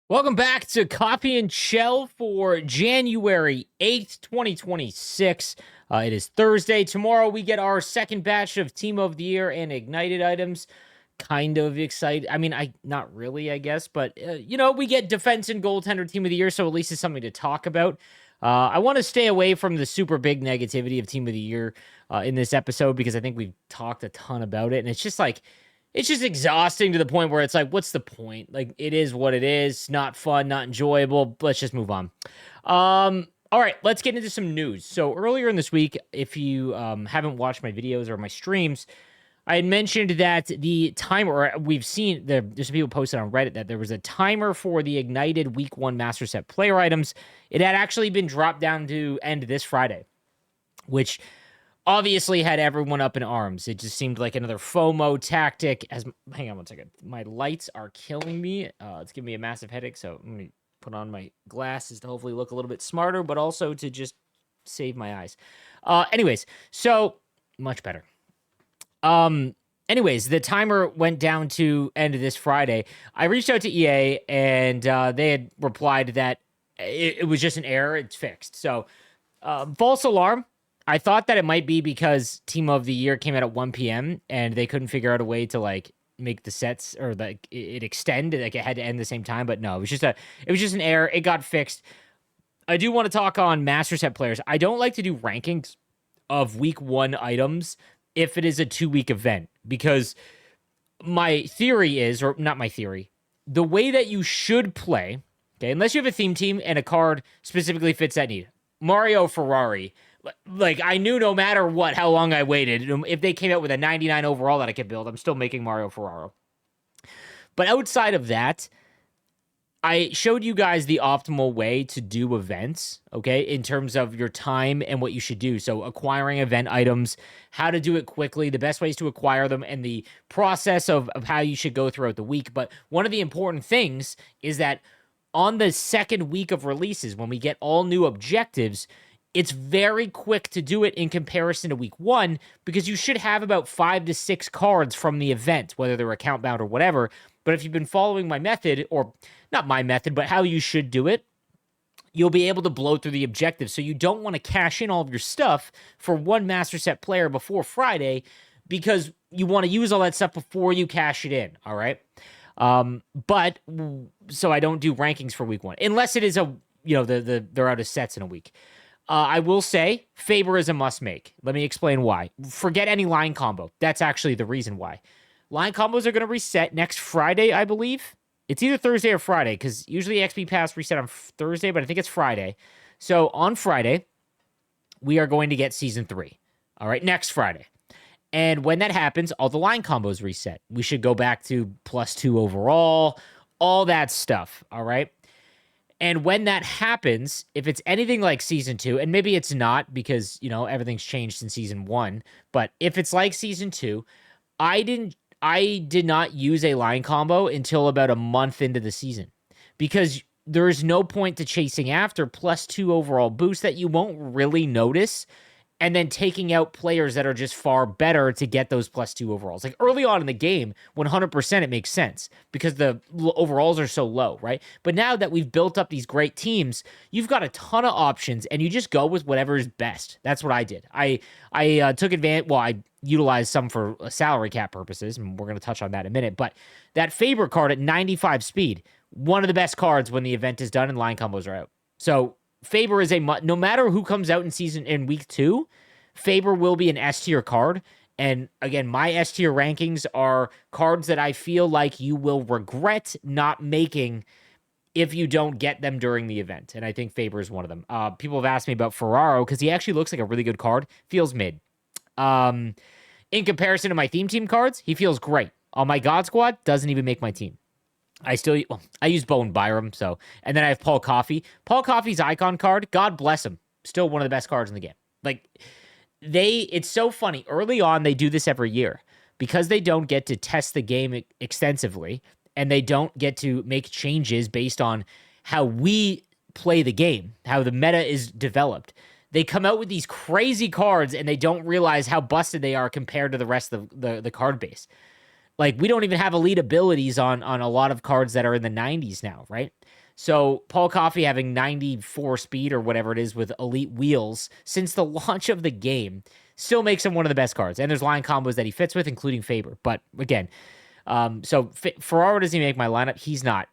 Welcome back to Copy and Chel for January 8th, 2026. It is Thursday. Tomorrow we get our second batch of Team of the Year and Ignited items. Kind of excited. I mean, not really, I guess, but we get Defense and Goaltender Team of the Year, so at least it's something to talk about. I want to stay away from the super big negativity of Team of the Year in this episode because I think we've talked a ton about it, and it's just exhausting to the point where it's like, what's the point? Like, it is what it is. Not fun, not enjoyable. Let's just move on. All right, let's get into some news. So earlier in this week, if you haven't watched my videos or my streams, I had mentioned that the timer, we've seen, there's some people posted on Reddit that there was a timer for the Ignited Week 1 Master Set player items. It had actually been dropped down to end this Friday, which obviously had everyone up in arms. It just seemed like another FOMO tactic. Hang on one second. My lights are killing me. It's giving me a massive headache, so let me put on my glasses to hopefully look a little bit smarter, but also to just save my eyes. Anyways, so much better. Anyways, the timer went down to end of this Friday. I reached out to EA, and they had replied that it was just an error. It's fixed. So, false alarm. I thought that it might be because Team of the Year came out at 1 p.m. and they couldn't figure out a way to like make the sets or like it extend, like it had to end the same time. But no, it was just an error. It got fixed. I do want to talk on Master Set players. I don't like to do rankings of week 1 items if it is a 2-week event because my theory is, or not my theory, the way that you should play, okay, unless you have a theme team and a card specifically fits that need. Mario Ferrari. Like, I knew no matter what, how long I waited, if they came out with a 99 overall that I could build, I'm still making Mario Ferraro. But outside of that, I showed you guys the optimal way to do events, okay, in terms of your time and what you should do. So acquiring event items, how to do it quickly, the best ways to acquire them, and the process of how you should go throughout the week. But one of the important things is that on the second week of releases, when we get all new objectives, it's very quick to do it in comparison to week 1 because you should have about 5 to 6 cards from the event, whether they're account bound or whatever. But if you've been following my method, or not my method, but how you should do it, you'll be able to blow through the objectives. So you don't want to cash in all of your stuff for one Master Set player before Friday because you want to use all that stuff before you cash it in, all right? But so I don't do rankings for week 1 unless it is they're out of sets in a week. I will say Faber is a must make. Let me explain why. Forget any line combo. That's actually the reason why. Line combos are going to reset next Friday, I believe. It's either Thursday or Friday because usually XP Pass reset on Thursday, but I think it's Friday. So on Friday, we are going to get Season 3. All right, next Friday. And when that happens, all the line combos reset. We should go back to +2 overall, all that stuff. All right. And when that happens, if it's anything like Season 2, and maybe it's not because, everything's changed in Season 1, but if it's like Season 2, I did not use a line combo until about a month into the season because there is no point to chasing after +2 overall boost that you won't really notice and then taking out players that are just far better to get those +2 overalls. Like early on in the game, 100% it makes sense because the overalls are so low, right? But now that we've built up these great teams, you've got a ton of options and you just go with whatever is best. That's what I did. I took advantage, I utilized some for salary cap purposes, and we're going to touch on that in a minute, but that Faber card at 95 speed, one of the best cards when the event is done and line combos are out. So Faber is no matter who comes out in week 2, Faber will be an S tier card. And again, my S tier rankings are cards that I feel like you will regret not making if you don't get them during the event. And I think Faber is one of them. People have asked me about Ferraro because he actually looks like a really good card. Feels mid. In comparison to my theme team cards, he feels great. On my God Squad, doesn't even make my team. I use Bo and Byram, and then I have Paul Coffey. Paul Coffey's icon card, God bless him, still one of the best cards in the game. Like, it's so funny. Early on, they do this every year because they don't get to test the game extensively and they don't get to make changes based on how we play the game, how the meta is developed. They come out with these crazy cards and they don't realize how busted they are compared to the rest of the card base. Like, we don't even have elite abilities on a lot of cards that are in the 90s now, right? So Paul Coffey having 94 speed or whatever it is with elite wheels since the launch of the game still makes him one of the best cards. And there's line combos that he fits with, including Faber. But again, so Ferraro doesn't make my lineup. He's not.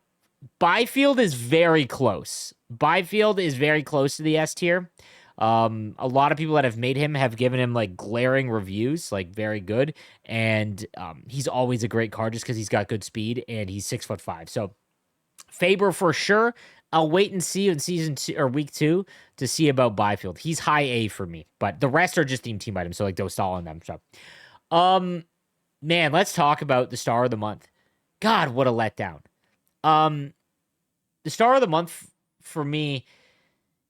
Byfield is very close. Byfield is very close to the S tier. A lot of people that have made him have given him like glaring reviews, like very good. And he's always a great card just because he's got good speed and he's 6'5". So Faber for sure. I'll wait and see in season 2 or week 2 to see about Byfield. He's high A for me, but the rest are just team items. So like Dostal and them. So, man, let's talk about the star of the month. God, what a letdown. The star of the month for me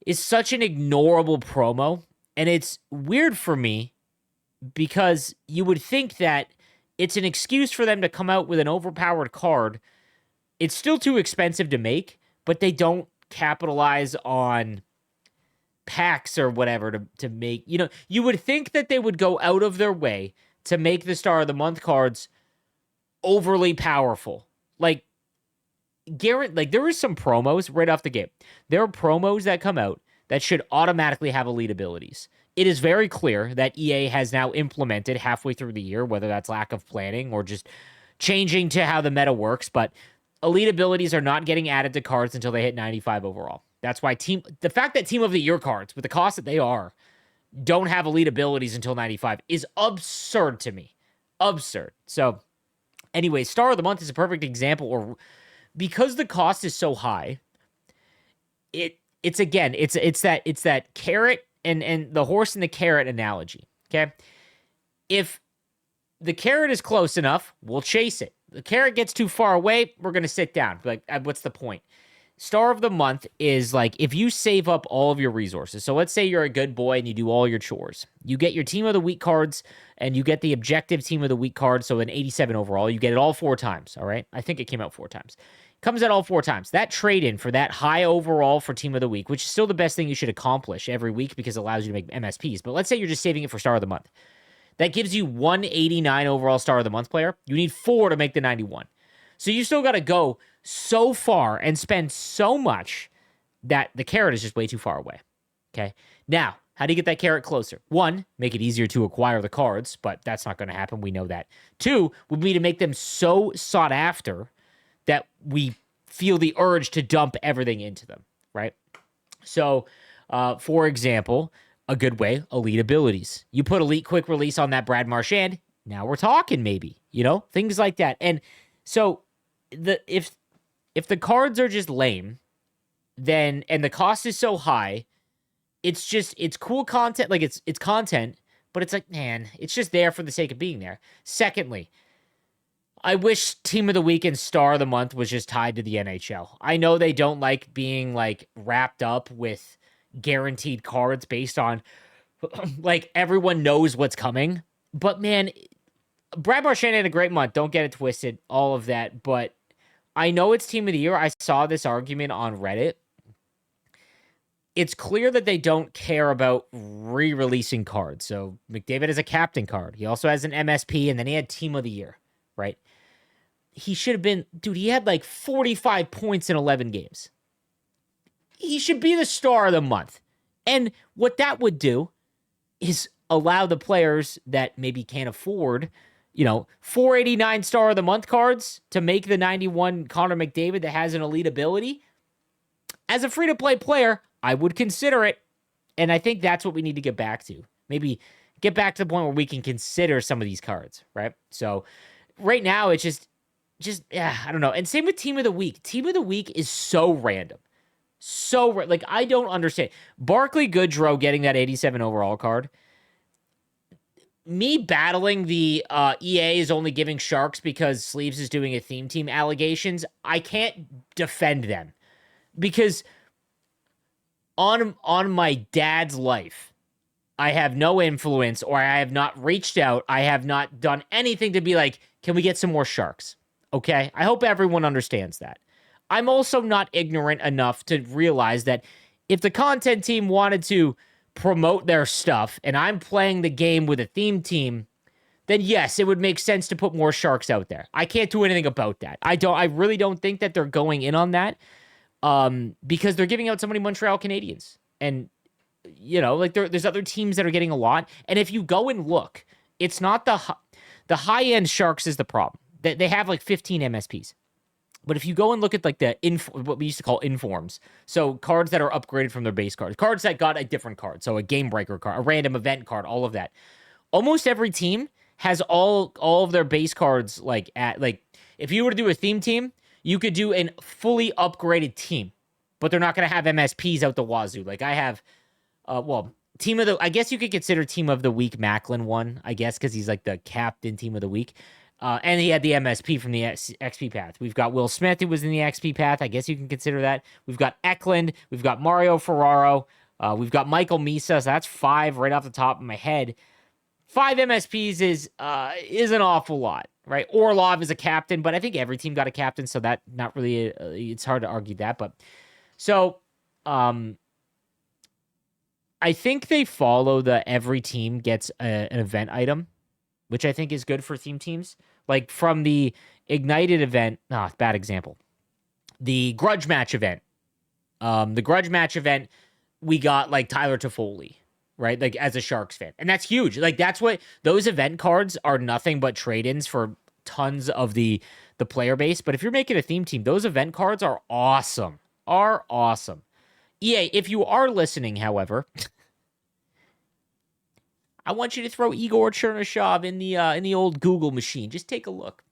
is such an ignorable promo, and it's weird for me because you would think that it's an excuse for them to come out with an overpowered card. It's still too expensive to make, but they don't capitalize on packs or whatever to make, you would think that they would go out of their way to make the star of the month cards overly powerful. Like, Garrett, like there is some promos right off the gate. There are promos that come out that should automatically have elite abilities. It is very clear that EA has now implemented halfway through the year, whether that's lack of planning or just changing to how the meta works, but elite abilities are not getting added to cards until they hit 95 overall. That's why the fact that Team of the Year cards, with the cost that they are, don't have elite abilities until 95 is absurd to me. Absurd. So, anyway, Star of the Month is a perfect example, or because the cost is so high, it's that carrot and the horse and the carrot analogy. Okay, if the carrot is close enough, we'll chase it. The carrot gets too far away, we're gonna sit down. Like, what's the point? Star of the month is like if you save up all of your resources. So let's say you're a good boy and you do all your chores. You get your team of the week cards and you get the objective team of the week card. So an 87 overall, you get it all 4 times. All right. I think it came out 4 times. Comes out all 4 times. That trade in for that high overall for team of the week, which is still the best thing you should accomplish every week because it allows you to make MSPs. But let's say you're just saving it for star of the month. That gives you 189 overall star of the month player. You need 4 to make the 91. So you still got to go so far and spend so much that the carrot is just way too far away. Okay. Now, how do you get that carrot closer? 1, make it easier to acquire the cards, but that's not going to happen. We know that. 2 would be to make them so sought after that we feel the urge to dump everything into them, right? So, for example, a good way, elite abilities. You put elite quick release on that Brad Marchand, now we're talking maybe, things like that. And so if the cards are just lame, then and the cost is so high, it's cool content, like it's content, but it's like, man, it's just there for the sake of being there. Secondly, I wish Team of the Week and Star of the Month was just tied to the NHL. I know they don't like being like wrapped up with guaranteed cards based on like everyone knows what's coming. But man, Brad Marchand had a great month. Don't get it twisted, all of that. But I know it's Team of the Year. I saw this argument on Reddit. It's clear that they don't care about re-releasing cards. So McDavid has a captain card. He also has an MSP, and then he had Team of the Year, right? He should have been, dude, he had like 45 points in 11 games. He should be the star of the month. And what that would do is allow the players that maybe can't afford, 489 star of the month cards to make the 91 Connor McDavid that has an elite ability. As a free-to-play player, I would consider it. And I think that's what we need to get back to. Maybe get back to the point where we can consider some of these cards, right? So right now, it's just I don't know. And same with Team of the Week. Team of the Week is so random. Like, I don't understand. Barclay Goodrow getting that 87 overall card. Me battling the EA is only giving Sharks because Sleeves is doing a theme team allegations. I can't defend them. Because on my dad's life, I have no influence, or I have not reached out. I have not done anything to be like, can we get some more Sharks? Okay? I hope everyone understands that. I'm also not ignorant enough to realize that if the content team wanted to promote their stuff and I'm playing the game with a theme team, then yes, it would make sense to put more sharks out there. I can't do anything about that. I really don't think that they're going in on that because they're giving out so many Montreal Canadiens. And, like there's other teams that are getting a lot. And if you go and look, it's not the high-end sharks is the problem. They have like 15 MSPs. But if you go and look at like what we used to call informs, so cards that are upgraded from their base cards that got a different card, so a game breaker card, a random event card, all of that. Almost every team has all of their base cards if you were to do a theme team, you could do a fully upgraded team, but they're not going to have MSPs out the wazoo. Like I have, I guess you could consider team of the week Macklin one, I guess, because he's like the captain team of the week. And he had the MSP from the XP path. We've got Will Smith, who was in the XP path. I guess you can consider that. We've got Eklund. We've got Mario Ferraro. We've got Michael Misa. So that's 5 right off the top of my head. 5 MSPs is an awful lot, right? Orlov is a captain, but I think every team got a captain, so that not really. It's hard to argue that, but so I think they follow the every team gets an event item, which I think is good for theme teams. Like from the Ignited event, bad example. The Grudge Match event. We got like Tyler Toffoli, right? Like as a Sharks fan. And that's huge. Like that's what those event cards are, nothing but trade-ins for tons of the player base. But if you're making a theme team, those event cards are awesome. EA, if you are listening, however, I want you to throw Igor Chernyshov in the old Google machine. Just take a look.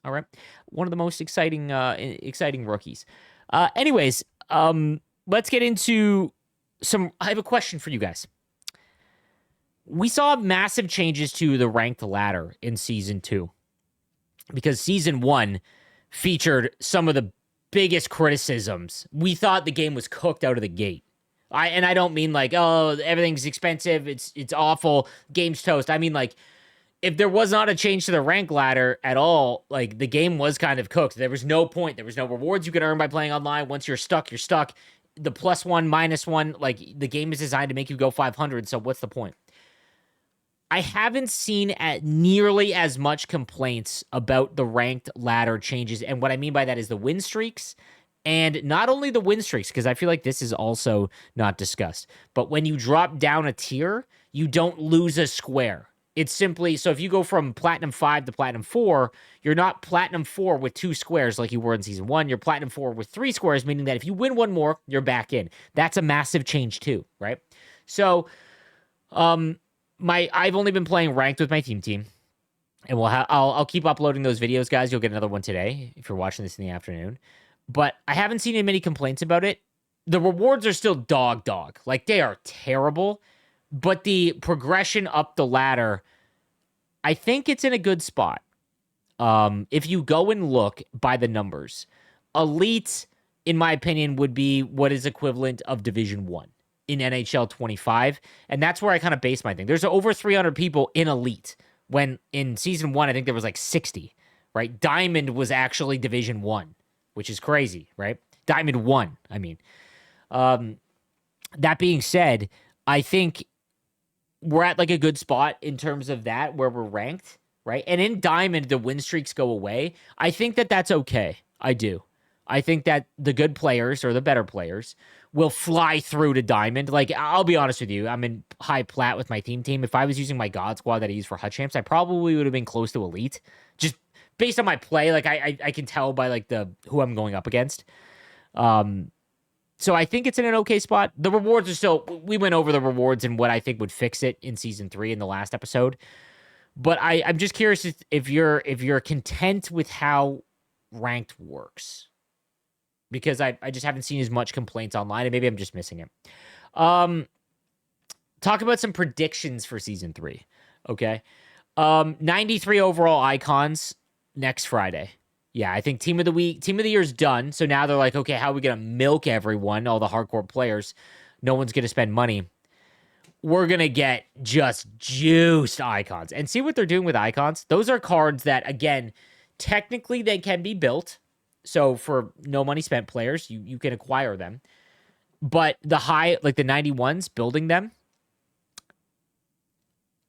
All right, one of the most exciting rookies. Anyways, let's get into some. I have a question for you guys. We saw massive changes to the ranked ladder in season 2 because season 1 featured some of the biggest criticisms. We thought the game was cooked out of the gate. I don't mean like, oh, everything's expensive, it's awful, game's toast. I mean like, if there was not a change to the rank ladder at all, like the game was kind of cooked. There was no point. There was no rewards you could earn by playing online. Once you're stuck, you're stuck. The +1, -1, like the game is designed to make you go 500. So what's the point? I haven't seen nearly as much complaints about the ranked ladder changes. And what I mean by that is the win streaks. And not only the win streaks, because I feel like this is also not discussed, but when you drop down a tier, you don't lose a square. It's simply, so if you go from Platinum 5 to Platinum 4, you're not Platinum 4 with 2 squares like you were in Season 1. You're Platinum 4 with 3 squares, meaning that if you win one more, you're back in. That's a massive change too, right? So, I've only been playing ranked with my team. And I'll keep uploading those videos, guys. You'll get another one today if you're watching this in the afternoon. But I haven't seen many complaints about it. The rewards are still dog. Like, they are terrible. But the progression up the ladder, I think it's in a good spot. If you go and look by the numbers, Elite, in my opinion, would be what is equivalent of Division 1 in NHL 25. And that's where I kind of base my thing. There's over 300 people in Elite, when in Season 1, I think there was like 60, right? Diamond was actually Division 1. Which is crazy, right? Diamond 1, I mean. That being said, I think we're at like a good spot in terms of that, where we're ranked, right? And in Diamond, the win streaks go away. I think that that's okay. I do. I think that the good players or the better players will fly through to Diamond. Like, I'll be honest with you, I'm in high plat with my team. If I was using my God Squad that I use for Hut Champs, I probably would have been close to Elite. Just based on my play, like I can tell by like who I'm going up against. So I think it's in an okay spot. The rewards are still, we went over the rewards and what I think would fix it in Season 3 in the last episode. But I'm just curious if you're content with how ranked works. Because I just haven't seen as much complaints online, and maybe I'm just missing it. Talk about some predictions for Season 3. Okay. 93 overall icons next Friday. Yeah, I think Team of the Year is done. So now they're like, okay, how are we going to milk everyone, all the hardcore players? No one's going to spend money. We're going to get just juiced icons. And see what they're doing with icons? Those are cards that, again, technically they can be built. So for no money spent players, you can acquire them. But the high, like the 91s, building them,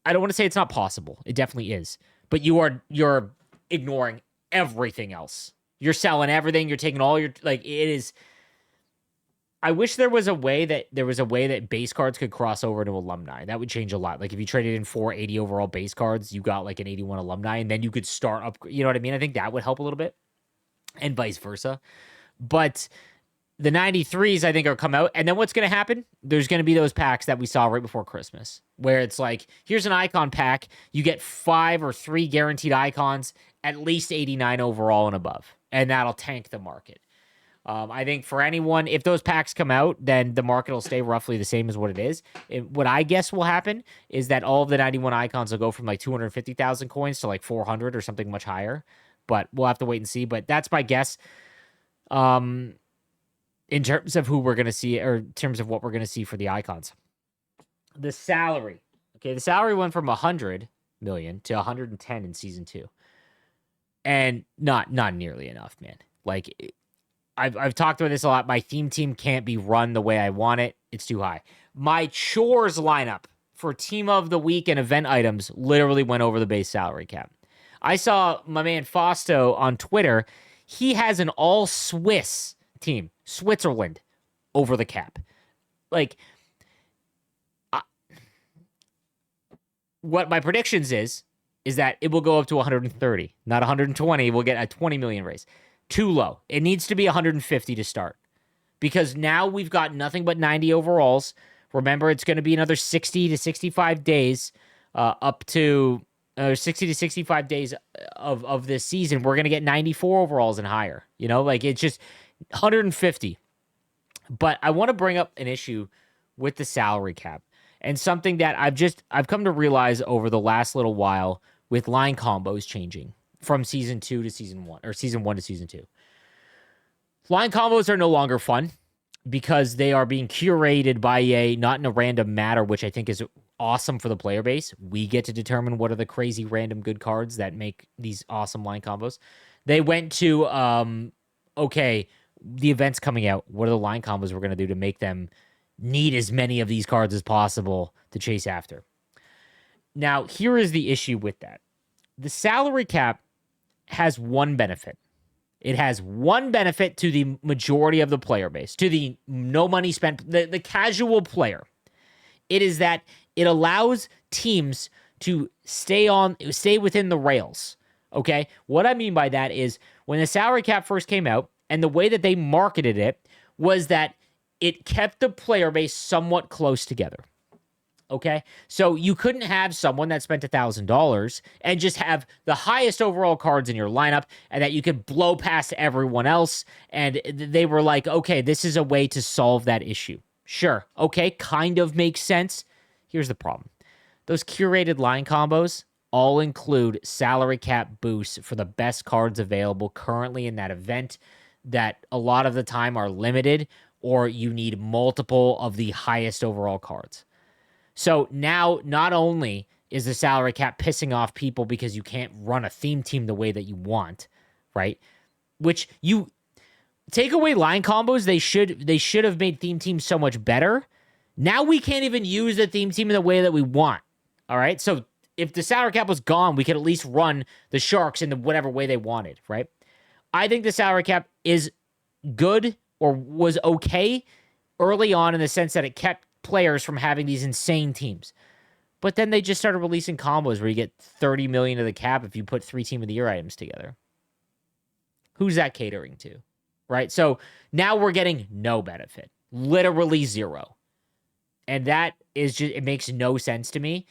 I don't want to say it's not possible. It definitely is. but you're ignoring everything else. You're selling everything. You're taking all your like it is. I wish there was a way that base cards could cross over to alumni. That would change a lot. Like if you traded in 480 overall base cards, you got like an 81 alumni, and then you could start up. You know what I mean? I think that would help a little bit, and vice versa. But the 93s, I think, are come out. And then what's going to happen? There's going to be those packs that we saw right before Christmas, where it's like, here's an icon pack. You get 5 or 3 guaranteed icons, at least 89 overall and above. And that'll tank the market. I think for anyone, if those packs come out, then the market will stay roughly the same as what it is. What I guess will happen is that all of the 91 icons will go from like 250,000 coins to like 400 or something much higher. But we'll have to wait and see. But that's my guess. In terms of who we're going to see, or in terms of what we're going to see for the icons. The salary. Okay, the salary went from 100 million to 110 in season 2. And not nearly enough, man. Like, I've talked about this a lot. My theme team can't be run the way I want it. It's too high. My chores lineup for team of the week and event items literally went over the base salary cap. I saw my man Fausto on Twitter. He has an all Swiss team, Switzerland, over the cap. Like, what my predictions is that it will go up to 130, not 120. We'll get a 20 million raise. Too low. It needs to be 150 to start, because now we've got nothing but 90 overalls. Remember, it's going to be another 60 to 65 days, up to 60 to 65 days of this season. We're going to get 94 overalls and higher. You know, like it's just 150. But I want to bring up an issue with the salary cap, and something that I've come to realize over the last little while with line combos changing from season 2 to season 1, or season 1 to season 2. Line combos are no longer fun because they are being curated by EA, not in a random matter, which I think is awesome for the player base. We get to determine what are the crazy random good cards that make these awesome line combos. They went to, okay, the event's coming out. What are the line combos we're going to do to make them need as many of these cards as possible to chase after? Now, here is the issue with that. The salary cap has one benefit. It has one benefit to the majority of the player base, to the no money spent, the casual player. It is that it allows teams to stay within the rails. Okay? What I mean by that is when the salary cap first came out, and the way that they marketed it was that it kept the player base somewhat close together. Okay, so you couldn't have someone that spent $1,000 and just have the highest overall cards in your lineup, and that you could blow past everyone else. And they were like, okay, this is a way to solve that issue. Sure, okay, kind of makes sense. Here's the problem. Those curated line combos all include salary cap boosts for the best cards available currently in that event, that a lot of the time are limited, or you need multiple of the highest overall cards. So now, not only is the salary cap pissing off people because you can't run a theme team the way that you want, right? Which you take away line combos, they should have made theme teams so much better. Now we can't even use the theme team in the way that we want. All right? So if the salary cap was gone, we could at least run the Sharks in the whatever way they wanted, right? I think the salary cap is good, or was okay early on, in the sense that it kept players from having these insane teams. But then they just started releasing combos where you get 30 million to the cap if you put 3 team of the year items together. Who's that catering to? Right? So now we're getting no benefit. Literally zero. And that is just, it makes no sense to me.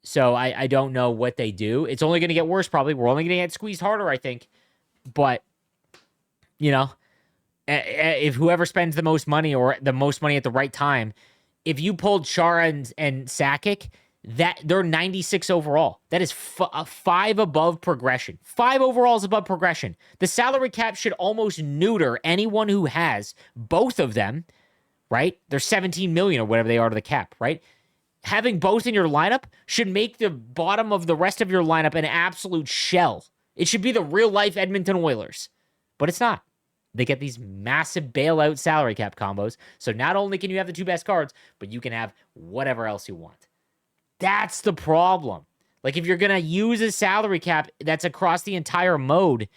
So I don't know what they do. It's only going to get worse, probably. We're only going to get squeezed harder, I think. But, you know, if whoever spends the most money, or the most money at the right time, if you pulled Chara and Sakic, that they're 96 overall. That is 5 above progression. 5 overalls above progression. The salary cap should almost neuter anyone who has both of them, right? They're 17 million or whatever they are to the cap, right? Having both in your lineup should make the bottom of the rest of your lineup an absolute shell. It should be the real life Edmonton Oilers, but it's not. They get these massive bailout salary cap combos. So not only can you have the 2 best cards, but you can have whatever else you want. That's the problem. Like, if you're going to use a salary cap that's across the entire mode,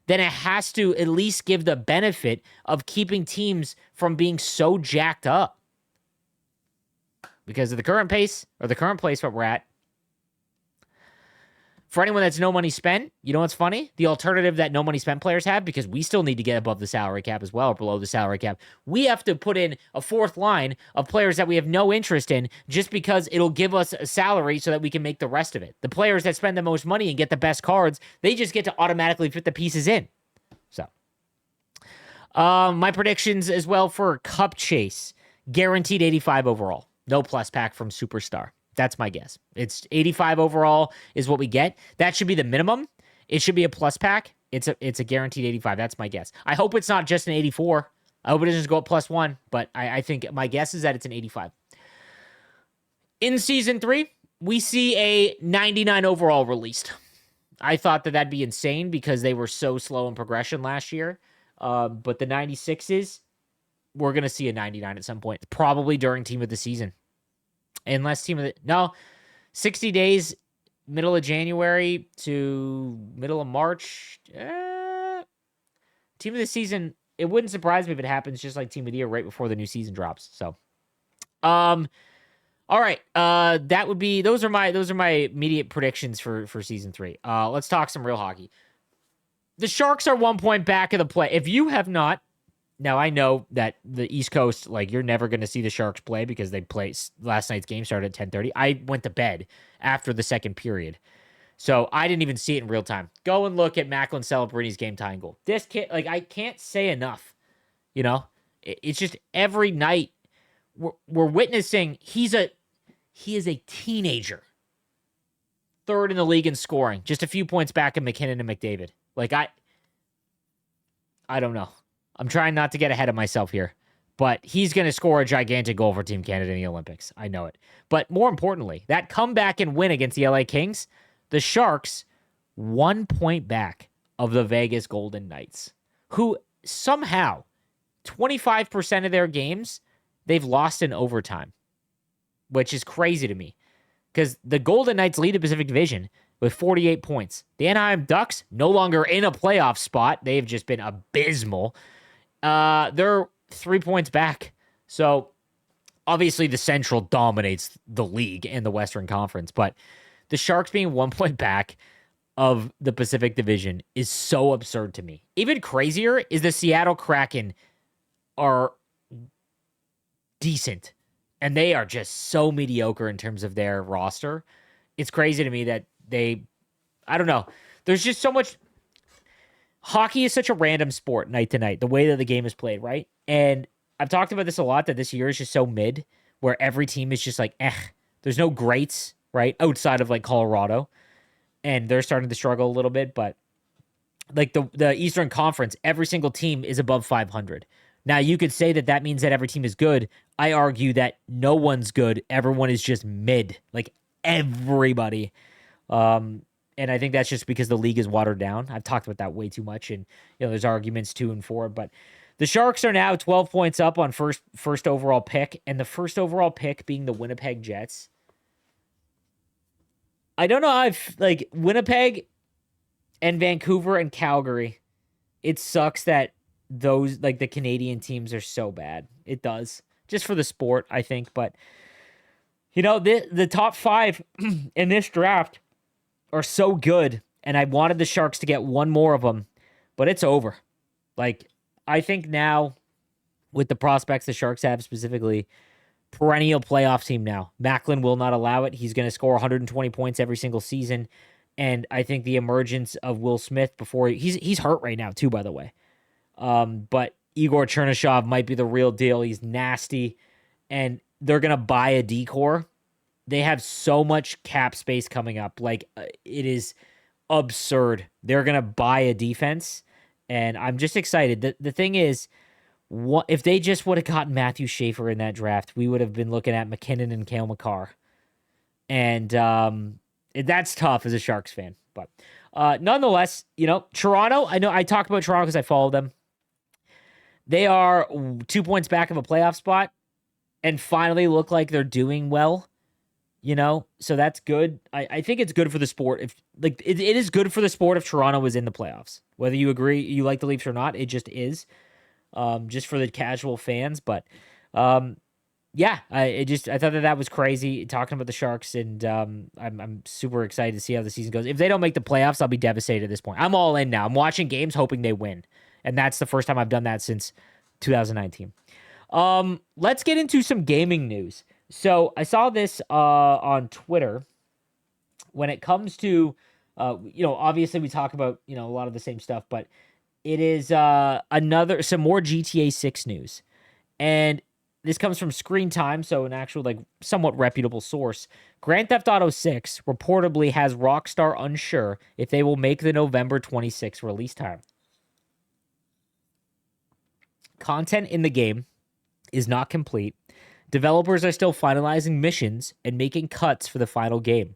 then it has to at least give the benefit of keeping teams from being so jacked up. Because of the current pace, or the current place what we're at, for anyone that's no money spent, you know what's funny? The alternative that no money spent players have, because we still need to get above the salary cap as well, or below the salary cap, we have to put in a fourth line of players that we have no interest in just because it'll give us a salary so that we can make the rest of it. The players that spend the most money and get the best cards, they just get to automatically fit the pieces in. So, my predictions as well for Cup Chase, guaranteed 85 overall. No plus pack from Superstar. That's my guess. It's 85 overall is what we get. That should be the minimum. It should be a plus pack. It's a guaranteed 85. That's my guess. I hope it's not just an 84. I hope it doesn't just go up +1, but I think my guess is that it's an 85. In Season 3, we see a 99 overall released. I thought that that'd be insane because they were so slow in progression last year. But the 96s, we're going to see a 99 at some point, probably during Team of the Season. Unless 60 days, middle of January to middle of March. Team of the Season, it wouldn't surprise me if it happens just like Team of the Year right before the new season drops. So, all right. Those are my immediate predictions for Season 3. Let's talk some real hockey. The Sharks are 1 point back of the play. If you have not, now, I know that the East Coast, like, you're never going to see the Sharks play because last night's game started at 10:30. I went to bed after the second period, so I didn't even see it in real time. Go and look at Macklin Celebrini's game-tying goal. This kid, like, I can't say enough, you know? It's just every night we're witnessing he is a teenager. Third in the league in scoring, just a few points back of McKinnon and McDavid. Like, I don't know. I'm trying not to get ahead of myself here, but he's going to score a gigantic goal for Team Canada in the Olympics. I know it. But more importantly, that comeback and win against the LA Kings, the Sharks 1 point back of the Vegas Golden Knights, who somehow 25% of their games they've lost in overtime, which is crazy to me because the Golden Knights lead the Pacific Division with 48 points. The Anaheim Ducks no longer in a playoff spot. They've just been abysmal. They're 3 points back. So obviously the Central dominates the league and the Western Conference, but the Sharks being 1 point back of the Pacific Division is so absurd to me. Even crazier is the Seattle Kraken are decent, and they are just so mediocre in terms of their roster. It's crazy to me that I don't know. There's just so much. Hockey is such a random sport night to night, the way that the game is played, right? And I've talked about this a lot, that this year is just so mid, where every team is just like, there's no greats, right? Outside of like Colorado. And they're starting to struggle a little bit, but like the Eastern Conference, every single team is above 500. Now, you could say that means that every team is good. I argue that no one's good. Everyone is just mid, like everybody. And I think that's just because the league is watered down. I've talked about that way too much, and there's arguments 2 and 4. But the Sharks are now 12 points up on first overall pick, and the first overall pick being the Winnipeg Jets. I don't know if like Winnipeg and Vancouver and Calgary. It sucks that those like the Canadian teams are so bad. It does, just for the sport, I think. But the top 5 in this draft are so good, and I wanted the Sharks to get one more of them, but it's over. Like, I think now, with the prospects the Sharks have specifically, perennial playoff team now. Macklin will not allow it. He's going to score 120 points every single season, and I think the emergence of Will Smith before he's hurt right now too, by the way. But Igor Chernyshov might be the real deal. He's nasty, and they're going to buy a decor. They have so much cap space coming up. Like, it is absurd. They're going to buy a defense, and I'm just excited. The thing is, if they just would have gotten Matthew Schaefer in that draft, we would have been looking at McKinnon and Cale Makar. And that's tough as a Sharks fan. But nonetheless, Toronto, I know I talk about Toronto because I follow them. They are 2 points back of a playoff spot and finally look like they're doing well. So that's good. I think it's good for the sport. If like it is good for the sport if Toronto was in the playoffs. Whether you agree, you like the Leafs or not, it just is. Just for the casual fans, but um, yeah, I thought that was crazy talking about the Sharks, and I'm super excited to see how the season goes. If they don't make the playoffs, I'll be devastated at this point. I'm all in now. I'm watching games hoping they win, and that's the first time I've done that since 2019. Let's get into some gaming news. So I saw this on Twitter. When it comes to, obviously we talk about a lot of the same stuff, but it is some more GTA 6 news, and this comes from Screen Time, so an actual like somewhat reputable source. Grand Theft Auto 6 reportedly has Rockstar unsure if they will make the November 26th release time. Content in the game is not complete. Developers are still finalizing missions and making cuts for the final game.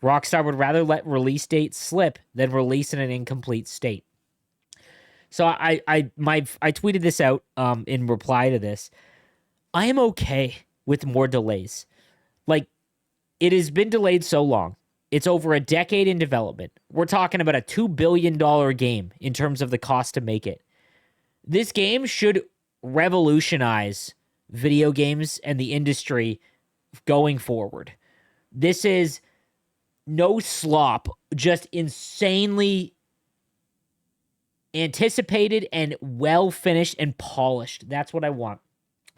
Rockstar would rather let release date slip than release in an incomplete state. So I tweeted this out in reply to this. I am okay with more delays. Like, it has been delayed so long. It's over a decade in development. We're talking about a $2 billion game in terms of the cost to make it. This game should revolutionize video games and the industry going forward. This is no slop, just insanely anticipated and well finished and polished. That's what I want.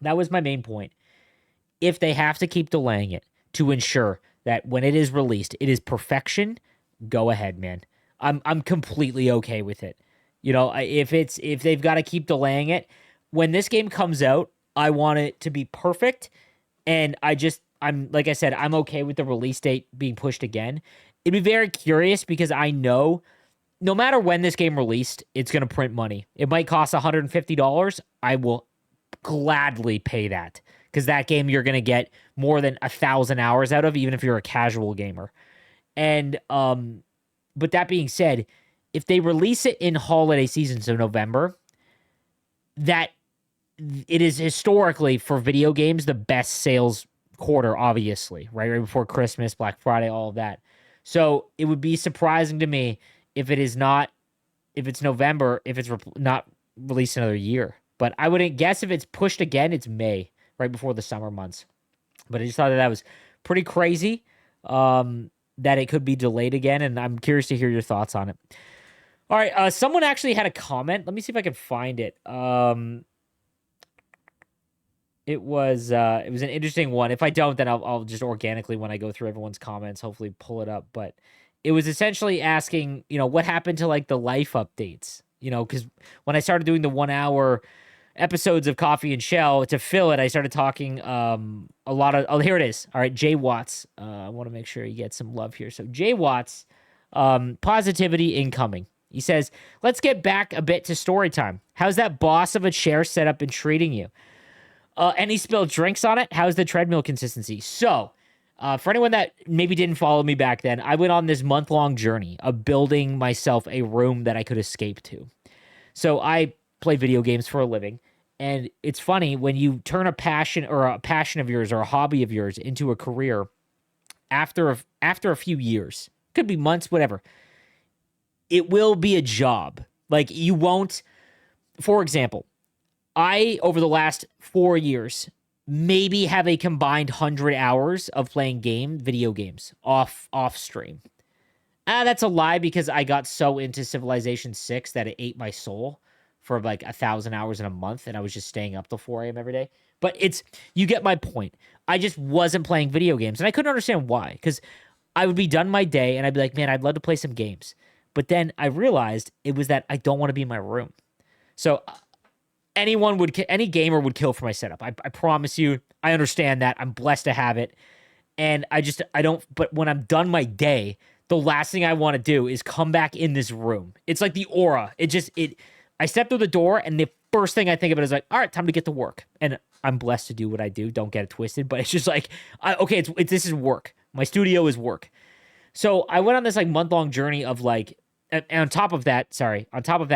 That was my main point. If they have to keep delaying it to ensure that when it is released, it is perfection, go ahead, man. I'm completely okay with it. If they've got to keep delaying it, when this game comes out, I want it to be perfect. And I'm like I said, I'm okay with the release date being pushed again. It'd be very curious because I know no matter when this game released, it's going to print money. It might cost $150. I will gladly pay that because that game you're going to get more than 1,000 hours out of, even if you're a casual gamer. And but that being said, if they release it in holiday season, so November, that it is historically for video games the best sales quarter, obviously, right before Christmas, Black Friday, all of that. So it would be surprising to me if it's November, if it's not released another year. But I wouldn't guess if it's pushed again, it's May, right before the summer months. But I just thought that was pretty crazy that it could be delayed again, and I'm curious to hear your thoughts on it. All right, someone actually had a comment. Let me see if I can find it. It was an interesting one. If I don't, then I'll just organically, when I go through everyone's comments, hopefully pull it up. But it was essentially asking, what happened to like the life updates? Because when I started doing the 1 hour episodes of Coffee and Chel to fill it, I started talking a lot of. Oh, here it is. All right, Jay Watts. I want to make sure you get some love here. So Jay Watts, positivity incoming. He says, "Let's get back a bit to story time. How's that boss of a chair setup been treating you? Any spilled drinks on it? How's the treadmill consistency?" So, for anyone that maybe didn't follow me back then, I went on this month-long journey of building myself a room that I could escape to. So I play video games for a living, and it's funny when you turn a passion of yours or a hobby of yours into a career after a few years, could be months, whatever, it will be a job. Like, you won't, for example, I, over the last 4 years, maybe have a combined 100 hours of playing video games off stream. That's a lie because I got so into Civilization 6 that it ate my soul for like 1,000 hours in a month, and I was just staying up till 4 a.m. every day. But you get my point. I just wasn't playing video games, and I couldn't understand why, because I would be done my day, and I'd be like, man, I'd love to play some games. But then I realized it was that I don't want to be in my room. So any gamer would kill for my setup. I promise you. I understand that. I'm blessed to have it. And but when I'm done my day, the last thing I want to do is come back in this room. It's like the aura. I step through the door and the first thing I think about is like, all right, time to get to work. And I'm blessed to do what I do. Don't get it twisted, but it's just like, this is work. My studio is work. So I went on this like month-long journey of like, and on top of that,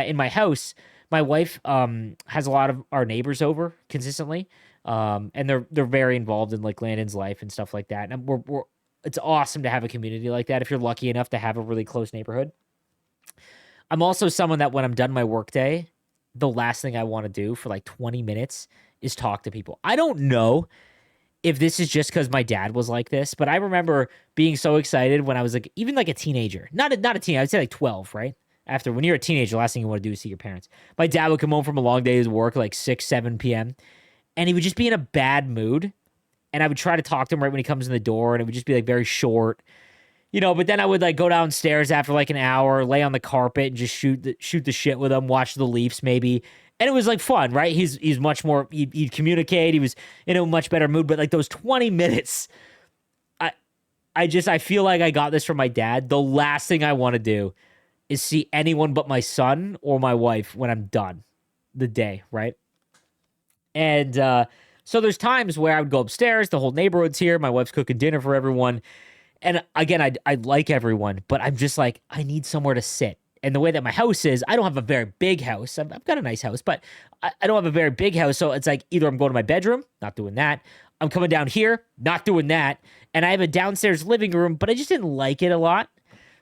in my house, my wife has a lot of our neighbors over consistently, and they're very involved in like Landon's life and stuff like that. And it's awesome to have a community like that if you're lucky enough to have a really close neighborhood. I'm also someone that when I'm done my workday, the last thing I want to do for like 20 minutes is talk to people. I don't know if this is just because my dad was like this, but I remember being so excited when I was like, even like a teenager, not a teen, I'd say like 12, right? After when you're a teenager, the last thing you want to do is see your parents. My dad would come home from a long day's work, like 6, 7 p.m., and he would just be in a bad mood. And I would try to talk to him right when he comes in the door, and it would just be like very short. But then I would like go downstairs after like an hour, lay on the carpet and just shoot the shit with him, watch the Leafs maybe. And it was like fun, right? He's much more he'd communicate, he was in a much better mood, but like those 20 minutes I feel like I got this from my dad. The last thing I want to do is see anyone but my son or my wife when I'm done the day, right? And so there's times where I would go upstairs, the whole neighborhood's here, my wife's cooking dinner for everyone. And again, I like everyone, but I'm just like, I need somewhere to sit. And the way that my house is, I don't have a very big house. I've got a nice house, but I don't have a very big house. So it's like either I'm going to my bedroom, not doing that. I'm coming down here, not doing that. And I have a downstairs living room, but I just didn't like it a lot.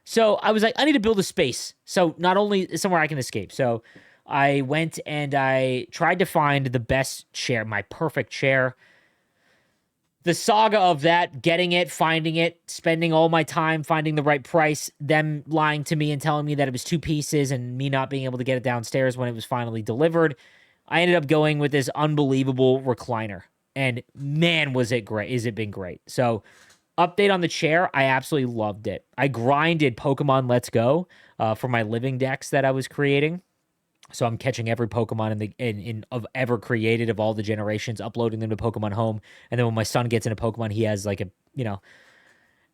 So I was like, I need to build a space. So not only somewhere I can escape. So I went and I tried to find the best chair, my perfect chair. The saga of that, getting it, finding it, spending all my time finding the right price, them lying to me and telling me that it was 2 pieces and me not being able to get it downstairs when it was finally delivered. I ended up going with this unbelievable recliner. And man, was it great. Is it been great. So update on the chair, I absolutely loved it. I grinded Pokemon Let's Go for my living decks that I was creating. So I'm catching every Pokemon in of ever created of all the generations, uploading them to Pokemon Home, and then when my son gets into Pokemon, he has like a.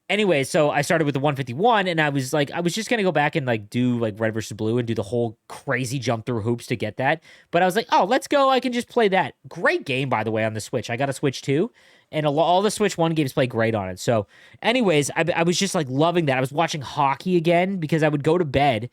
Anyway, so I started with the 151, and I was just gonna go back and like do like Red versus Blue and do the whole crazy jump through hoops to get that, but I was like, oh, let's go. I can just play that. Great game, by the way, on the Switch. I got a Switch too, and all the Switch 1 games play great on it. So, anyways, I was just like loving that. I was watching hockey again because I would go to bed,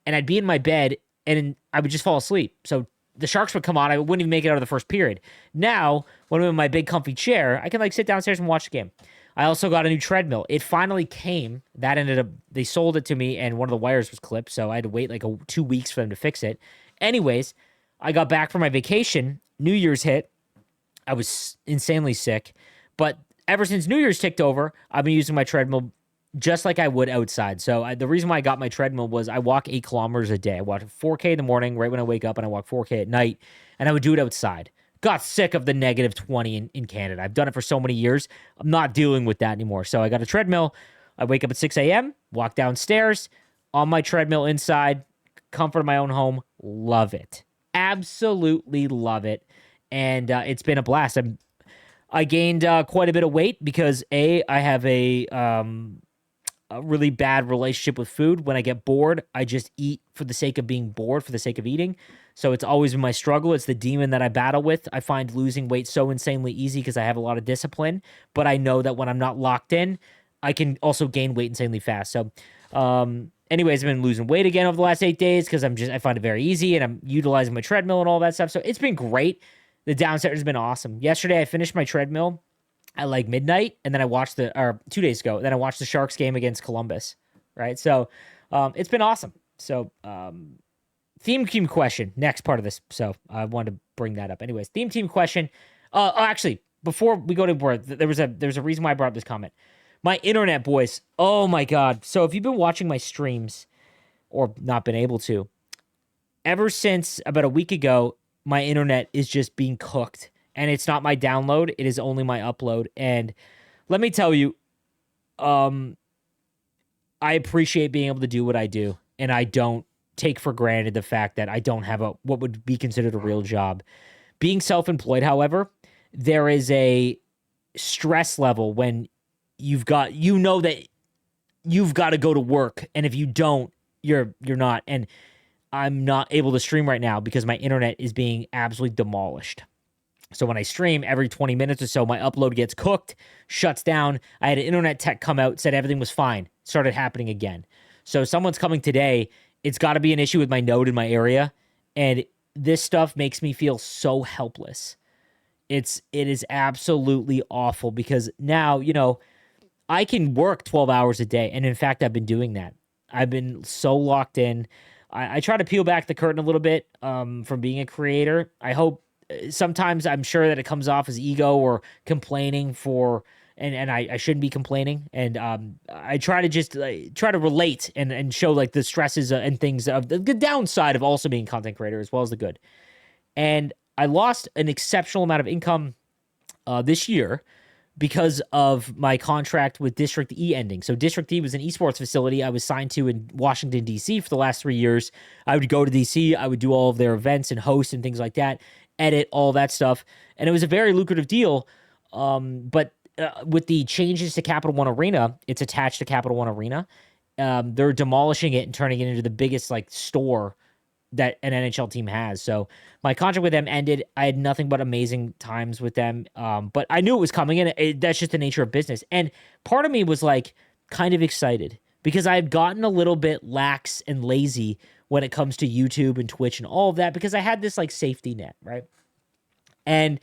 and I'd be in my bed and I would just fall asleep. So the Sharks would come on. I wouldn't even make it out of the first period. Now, when I'm in my big comfy chair, I can like sit downstairs and watch the game. I also got a new treadmill. It finally came. That ended up, they sold it to me and one of the wires was clipped. So I had to wait like 2 weeks for them to fix it. Anyways, I got back from my vacation. New Year's hit. I was insanely sick. But ever since New Year's ticked over, I've been using my treadmill just like I would outside. So the reason why I got my treadmill was I walk 8 kilometers a day. I walk 4K in the morning right when I wake up, and I walk 4K at night, and I would do it outside. Got sick of the negative 20 in Canada. I've done it for so many years. I'm not dealing with that anymore. So I got a treadmill. I wake up at 6 a.m., walk downstairs, on my treadmill inside, comfort of my own home. Love it. Absolutely love it. And it's been a blast. I gained quite a bit of weight because, I have a really bad relationship with food. When I get bored, I just eat for the sake of being bored, for the sake of eating. So it's always been my struggle. It's the demon that I battle with. I find losing weight so insanely easy because I have a lot of discipline, but I know that when I'm not locked in, I can also gain weight insanely fast. So, anyways, I've been losing weight again over the last 8 days because I find it very easy and I'm utilizing my treadmill and all that stuff. So it's been great. The downstairs has been awesome. Yesterday, I finished my treadmill at like midnight, and then I watched 2 days ago, then I watched the Sharks game against Columbus, right? So it's been awesome. So theme team question, next part of this. So I wanted to bring that up. Anyways, theme team question. Actually, before we go to board, there's a reason why I brought up this comment. My internet, boys. Oh my God. So if you've been watching my streams or not been able to, ever since about a week ago, my internet is just being cooked. And it's not my download, it is only my upload. And let me tell you, I appreciate being able to do what I do. And I don't take for granted the fact that I don't have what would be considered a real job. Being self-employed, however, there is a stress level when you know that you've got to go to work. And if you don't, you're not. And I'm not able to stream right now because my internet is being absolutely demolished. So when I stream, every 20 minutes or so, my upload gets cooked, shuts down. I had an internet tech come out, said everything was fine. It started happening again. So someone's coming today. It's got to be an issue with my node in my area. And this stuff makes me feel so helpless. It is absolutely awful because now, I can work 12 hours a day. And in fact, I've been doing that. I've been so locked in. I try to peel back the curtain a little bit from being a creator. I hope sometimes I'm sure that it comes off as ego or complaining for, and I shouldn't be complaining. And I try to just try to relate and show like the stresses and things of the downside of also being a content creator as well as the good. And I lost an exceptional amount of income this year because of my contract with District E ending. So District E was an esports facility I was signed to in Washington, D.C. for the last 3 years. I would go to D.C., I would do all of their events and host and things like that, edit, all that stuff. And it was a very lucrative deal. But with the changes to Capital One Arena, it's attached to Capital One Arena. They're demolishing it and turning it into the biggest like store that an NHL team has. So my contract with them ended. I had nothing but amazing times with them. But I knew it was coming in. That's just the nature of business. And part of me was like kind of excited because I had gotten a little bit lax and lazy when it comes to YouTube and Twitch and all of that because I had this like safety net, right? And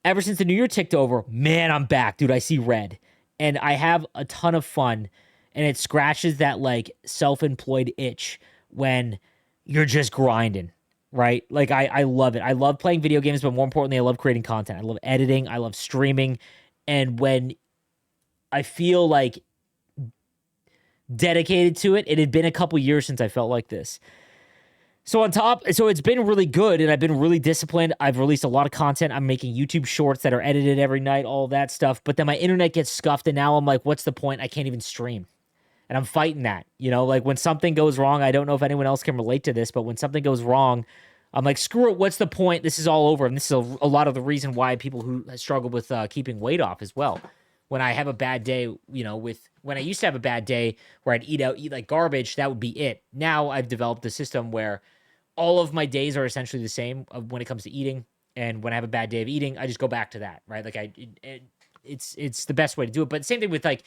ever since the new year ticked over, man, I'm back, dude. I see red. And I have a ton of fun. And it scratches that like self-employed itch when you're just grinding, right? Like I love it. I love playing video games, but more importantly, I love creating content. I love editing. I love streaming. And when I feel like dedicated to it, it had been a couple years since I felt like this. So it's been really good and I've been really disciplined. I've released a lot of content. I'm making YouTube shorts that are edited every night, all that stuff. But then my internet gets scuffed and now I'm like, what's the point? I can't even stream. And I'm fighting that, like when something goes wrong, I don't know if anyone else can relate to this, but when something goes wrong, I'm like, screw it. What's the point? This is all over. And this is a lot of the reason why people who struggle with keeping weight off as well. When I have a bad day, when I used to have a bad day where I'd eat like garbage, that would be it. Now I've developed a system where all of my days are essentially the same when it comes to eating. And when I have a bad day of eating, I just go back to that, right? Like it's the best way to do it. But same thing with like,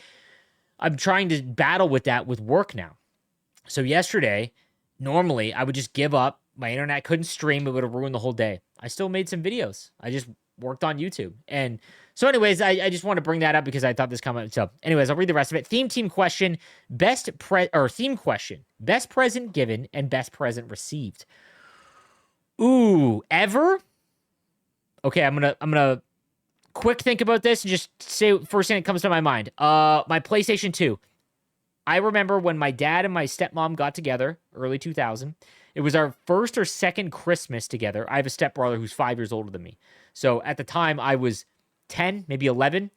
I'm trying to battle with that with work now. So yesterday, normally I would just give up. My internet couldn't stream. It would have ruined the whole day. I still made some videos. I just worked on YouTube. And so anyways, I just want to bring that up because I thought this comment. So anyways, I'll read the rest of it. Team question, theme question, best present given and best present received. Ooh, ever? Okay, I'm gonna quick think about this and just say first thing that comes to my mind. My PlayStation 2. I remember when my dad and my stepmom got together, early 2000. It was our first or second Christmas together. I have a stepbrother who's 5 years older than me. So at the time I was 10, maybe 11,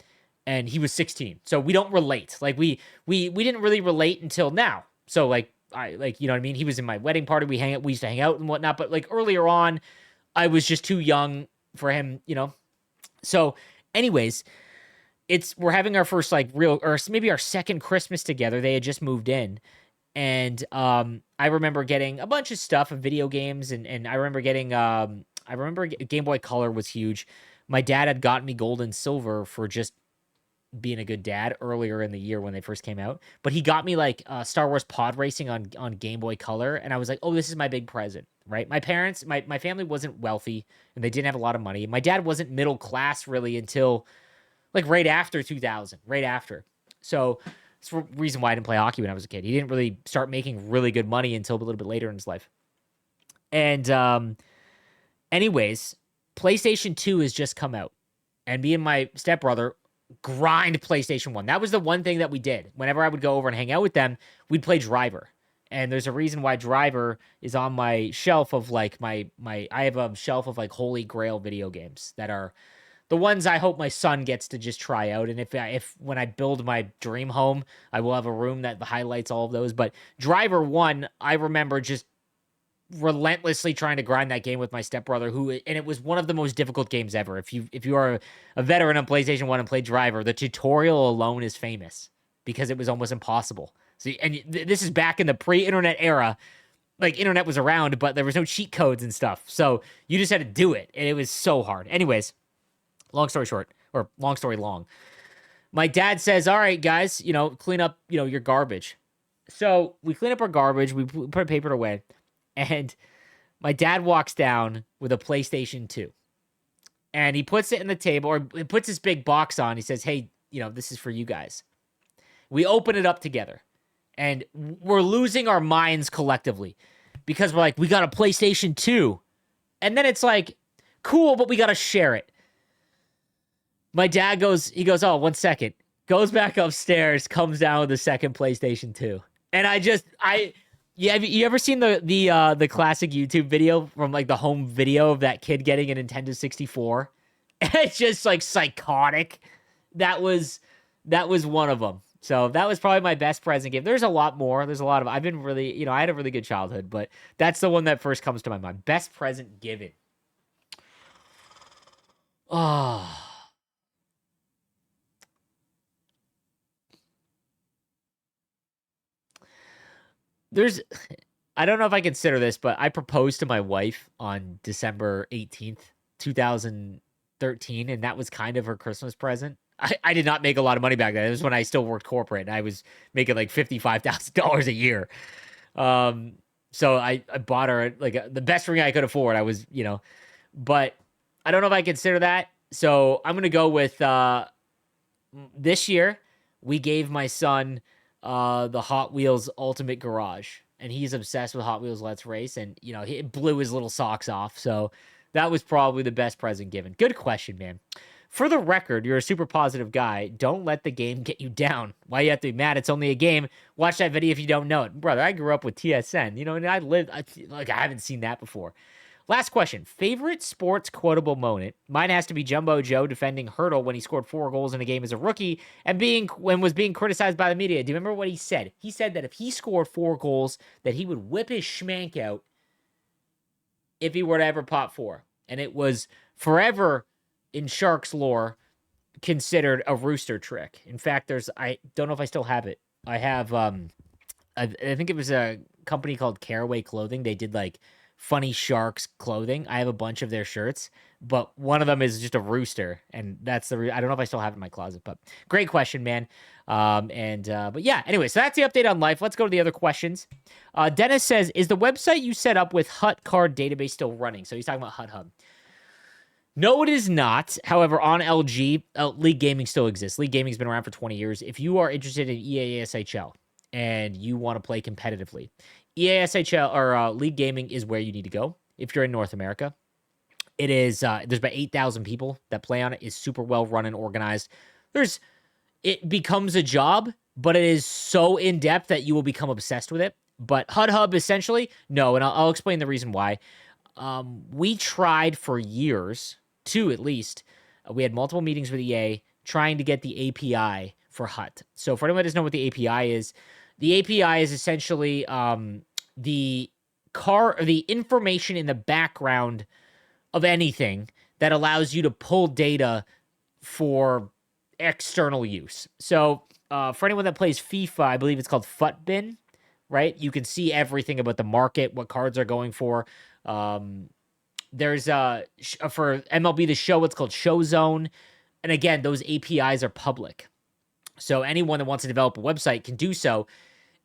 and he was 16. So we don't relate. Like we didn't really relate until now. So like you know what I mean? He was in my wedding party. We used to hang out and whatnot, but like earlier on, I was just too young for him, So, anyways, we're having our first like real, or maybe our second Christmas together. They had just moved in, and I remember getting a bunch of stuff of video games, and I remember getting Game Boy Color was huge. My dad had gotten me gold and silver for just being a good dad earlier in the year when they first came out, but he got me like Star Wars Pod Racing on Game Boy Color, and I was like, oh, this is my big present. Right? My parents, my family wasn't wealthy and they didn't have a lot of money. My dad wasn't middle class really until like right after 2000, right after. So it's the reason why I didn't play hockey when I was a kid. He didn't really start making really good money until a little bit later in his life. And anyways, PlayStation 2 has just come out and me and my stepbrother grind PlayStation 1. That was the one thing that we did. Whenever I would go over and hang out with them, we'd play Driver. And there's a reason why Driver is on my shelf of like I have a shelf of like holy grail video games that are the ones I hope my son gets to just try out. And if when I build my dream home, I will have a room that highlights all of those. But Driver 1, I remember just relentlessly trying to grind that game with my stepbrother, and it was one of the most difficult games ever. If you are a veteran on PlayStation 1 and played Driver, the tutorial alone is famous because it was almost impossible. See, and this is back in the pre-internet era. Like, internet was around, but there was no cheat codes and stuff. So you just had to do it, and it was so hard. Anyways, long story short, or long story long. My dad says, all right, guys, clean up, your garbage. So we clean up our garbage. We put paper away. And my dad walks down with a PlayStation 2. And he puts it in the table, or he puts this big box on. He says, hey, this is for you guys. We open it up together, and we're losing our minds collectively because we're like, we got a PlayStation 2. And then it's like, cool, but we got to share it. My dad he goes, oh, 1 second. Goes back upstairs, comes down with the second PlayStation 2. And yeah, have you ever seen the classic YouTube video from like the home video of that kid getting a Nintendo 64? It's just like psychotic. That was one of them. So that was probably my best present gift. There's a lot more. There's a lot of I've been really, I had a really good childhood, but that's the one that first comes to my mind. Best present given. Oh. There's I don't know if I consider this, but I proposed to my wife on December 18th, 2013, and that was kind of her Christmas present. I did not make a lot of money back then. It was when I still worked corporate and I was making like $55,000 a year. So I bought her like the best ring I could afford. I was, but I don't know if I consider that. So I'm going to go with this year. We gave my son the Hot Wheels Ultimate Garage, and he's obsessed with Hot Wheels Let's Race, and he blew his little socks off. So that was probably the best present given. Good question, man. For the record, you're a super positive guy. Don't let the game get you down. Why you have to be mad? It's only a game. Watch that video if you don't know it. Brother, I grew up with TSN. And I haven't seen that before. Last question. Favorite sports quotable moment? Mine has to be Jumbo Joe defending Hurdle when he scored 4 goals in a game as a rookie and was being criticized by the media. Do you remember what he said? He said that if he scored 4 goals, that he would whip his schmank out if he were to ever pop 4. And it was forever in Sharks lore considered a rooster trick. In fact, I don't know if I still have it. I have I think it was a company called Caraway Clothing. They did like funny sharks clothing. I have a bunch of their shirts, but one of them is just a rooster, and that's I don't know if I still have it in my closet, but great question, man. But yeah, anyway, so that's the update on life. Let's go to the other questions. Dennis says, is the website you set up with Hut card database still running? So he's talking about Hut Hub. No, it is not. However, on LG, League Gaming still exists. League Gaming's been around for 20 years. If you are interested in EASHL and you want to play competitively, EASHL or League Gaming is where you need to go if you're in North America. It is there's about 8,000 people that play on it. It's super well run and organized. It becomes a job, but it is so in depth that you will become obsessed with it. But HUD Hub essentially, no, and I'll explain the reason why. We tried for years, 2 at least. We had multiple meetings with EA trying to get the API for HUT. So for anyone that doesn't know what the API is essentially the information in the background of anything that allows you to pull data for external use. So for anyone that plays FIFA, I believe it's called FUTBin, right? You can see everything about the market, what cards are going for. There's for MLB The Show, it's called Show Zone. And again, those APIs are public. So anyone that wants to develop a website can do so.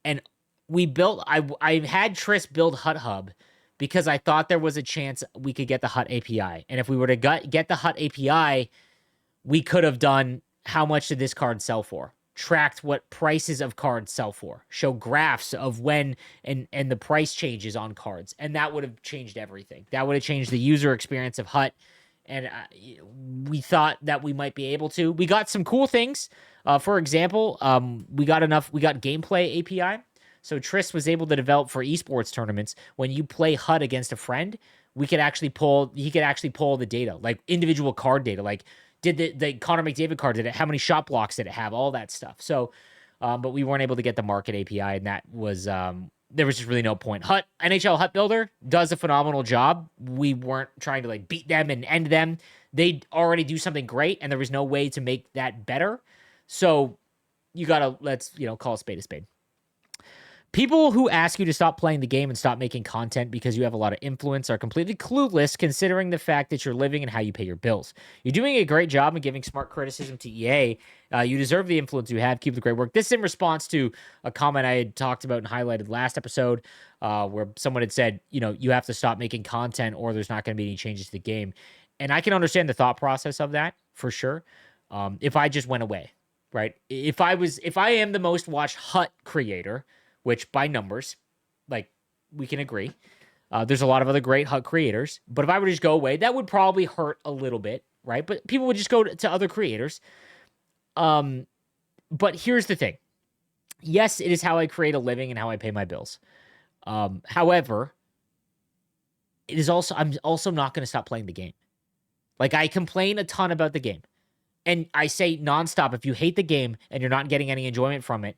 And I had Tris build Hut Hub because I thought there was a chance we could get the Hut API. And if we were to get the Hut API, we could have done how much did this card sell for, tracked what prices of cards sell for, show graphs of when and the price changes on cards. And that would have changed everything. That would have changed the user experience of Hut. And we thought that we might be able to. We got some cool things. For example, we got gameplay API. So Tris was able to develop for esports tournaments. When you play HUD against a friend, he could actually pull the data, like individual card data, like did the Connor McDavid card, how many shot blocks did it have, all that stuff. So, but we weren't able to get the market API, and that was there was just really no point. NHL HUT Builder does a phenomenal job. We weren't trying to like beat them and end them. They already do something great, and there was no way to make that better. So you gotta call a spade a spade. People who ask you to stop playing the game and stop making content because you have a lot of influence are completely clueless considering the fact that you're living and how you pay your bills. You're doing a great job in giving smart criticism to EA. You deserve the influence you have. Keep the great work. This is in response to a comment I had talked about and highlighted last episode where someone had said, you have to stop making content or there's not going to be any changes to the game. And I can understand the thought process of that for sure. If I just went away. right? If I am the most watched hut creator, which by numbers, like we can agree, there's a lot of other great hut creators. But if I were to just go away, that would probably hurt a little bit, right? But people would just go to other creators. But here's the thing. Yes, it is how I create a living and how I pay my bills. However, it is also I'm also not going to stop playing the game. Like I complain a ton about the game. And I say nonstop, if you hate the game and you're not getting any enjoyment from it,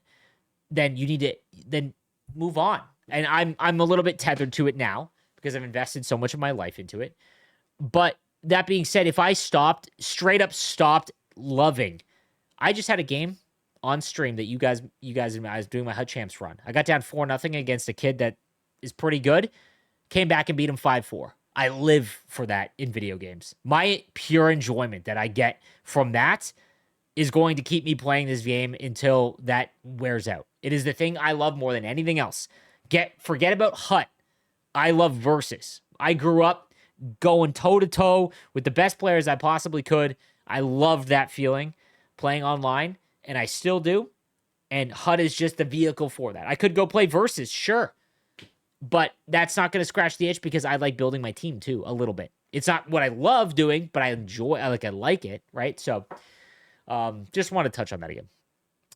then you need to then move on. And I'm a little bit tethered to it now because I've invested so much of my life into it. But that being said, if I straight up stopped loving, I just had a game on stream that you guys, I was doing my HUD Champs run. I got down 4-0 against a kid that is pretty good. Came back and beat him 5-4. I live for that in video games. My pure enjoyment that I get from that is going to keep me playing this game until that wears out. It is the thing I love more than anything else. Forget about HUT. I love versus. I grew up going toe to toe with the best players I possibly could. I loved that feeling playing online, and I still do. And HUT is just the vehicle for that. I could go play versus, sure. But that's not going to scratch the itch because I like building my team too a little bit. It's not what I love doing, but I like it, right? So just want to touch on that again.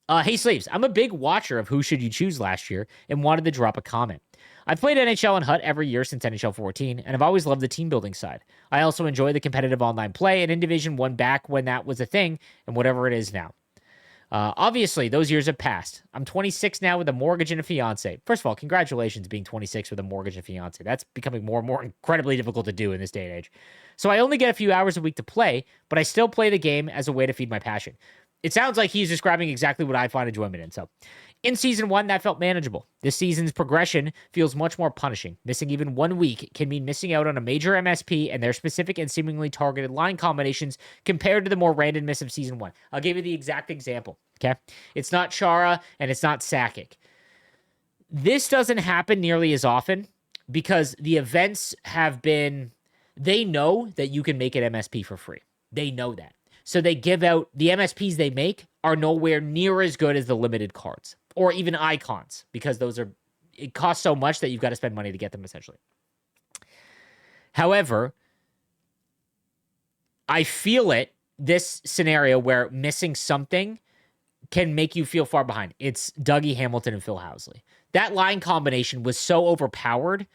Hey, Sleeves, I'm a big watcher of Who Should You Choose last year and wanted to drop a comment. I've played NHL and HUT every year since NHL 14, and I've always loved the team building side. I also enjoy the competitive online play and in Division 1 back when that was a thing and whatever it is now. Obviously, those years have passed. I'm 26 now with a mortgage and a fiance. First of all, congratulations being 26 with a mortgage and a fiance. That's becoming more and more incredibly difficult to do in this day and age. So I only get a few hours a week to play, but I still play the game as a way to feed my passion. It sounds like he's describing exactly what I find enjoyment in. So in Season 1, that felt manageable. This season's progression feels much more punishing. Missing even 1 week can mean missing out on a major MSP and their specific and seemingly targeted line combinations compared to the more randomness of Season 1. I'll give you the exact example, okay? It's not Chara and it's not Sakic. This doesn't happen nearly as often because the events have been... They know that you can make an MSP for free. They know that. So they give out... The MSPs they make are nowhere near as good as the limited cards. Or even icons, because those are, it costs so much that you've got to spend money to get them, essentially. However, I feel it, this scenario where missing something can make you feel far behind. It's Dougie Hamilton and Phil Housley. That line combination was so overpowered,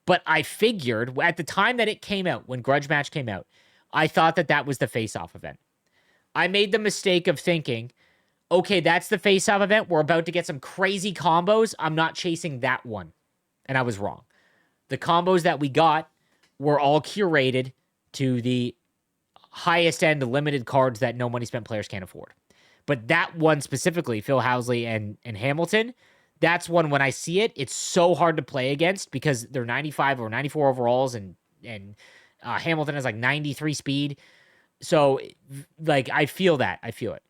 but I figured at the time that it came out, when Grudge Match came out, I thought that that was the face-off event. I made the mistake of thinking, okay, that's the face-off event. We're about to get some crazy combos. I'm not chasing that one. And I was wrong. The combos that we got were all curated to the highest end limited cards that no money spent players can't afford. But that one specifically, Phil Housley and Hamilton, that's one when I see it, it's so hard to play against because they're 95 or 94 overalls and Hamilton has like 93 speed. So, like, I feel that. I feel it.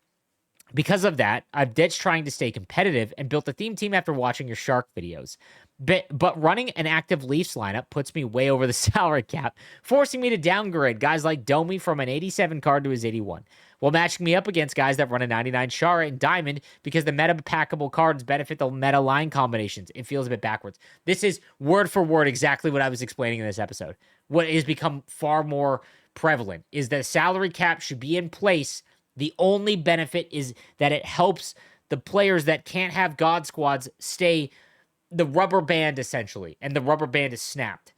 Because of that, I've ditched trying to stay competitive and built a theme team after watching your Shark videos. But running an active Leafs lineup puts me way over the salary cap, forcing me to downgrade guys like Domi from an 87 card to his 81, while matching me up against guys that run a 99 Shara and Diamond because the meta packable cards benefit the meta line combinations. It feels a bit backwards. This is word for word exactly what I was explaining in this episode. What has become far more prevalent is that salary cap should be in place. The only benefit is that it helps the players that can't have God squads stay the rubber band, essentially, and the rubber band is snapped.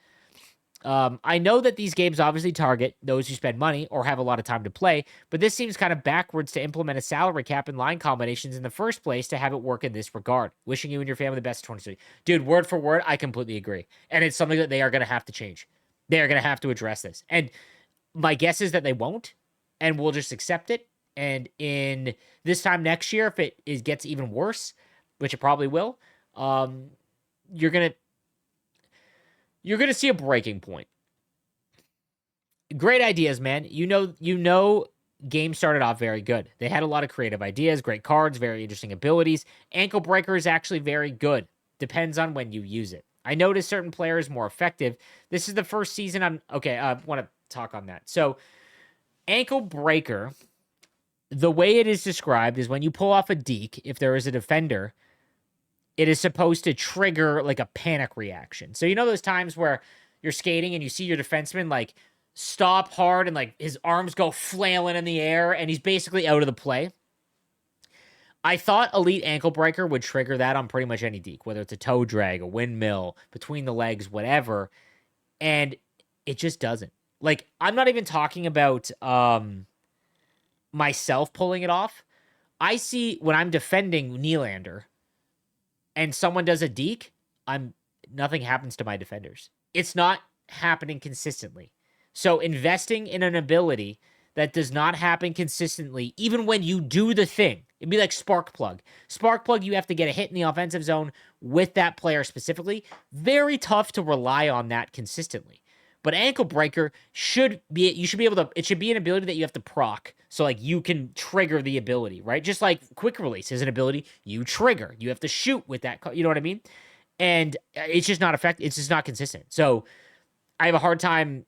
I know that these games obviously target those who spend money or have a lot of time to play, but this seems kind of backwards to implement a salary cap and line combinations in the first place to have it work in this regard. Wishing you and your family the best of 2023. Dude, word for word, I completely agree. And it's something that they are going to have to change. They are going to have to address this. And my guess is that they won't, and we'll just accept it. And in this time next year, if it gets even worse, which it probably will, you're gonna see a breaking point. Great ideas, man. You know, game started off very good. They had a lot of creative ideas, great cards, very interesting abilities. Ankle Breaker is actually very good. Depends on when you use it. I noticed certain players more effective. This is the first season I want to talk on that. So, Ankle Breaker The way it is described is when you pull off a deke, if there is a defender, it is supposed to trigger like a panic reaction. So you know those times where you're skating and you see your defenseman like stop hard and like his arms go flailing in the air and he's basically out of the play. I thought Elite Ankle Breaker would trigger that on pretty much any deke, whether it's a toe drag, a windmill, between the legs, whatever, and it just doesn't. Like I'm not even talking about myself pulling it off. I see when I'm defending Nylander and someone does a deke, I'm nothing happens to my defenders. It's not happening consistently. So investing in an ability that does not happen consistently, even when you do the thing, it'd be like Spark Plug. Spark Plug, you have to get a hit in the offensive zone with that player specifically. Very tough to rely on that consistently. But Ankle Breaker should be, you should be able to, it should be an ability that you have to proc. So like you can trigger the ability, right? Just like Quick Release is an ability you trigger. You have to shoot with that, you know what I mean? And it's just not effective. It's just not consistent. So I have a hard time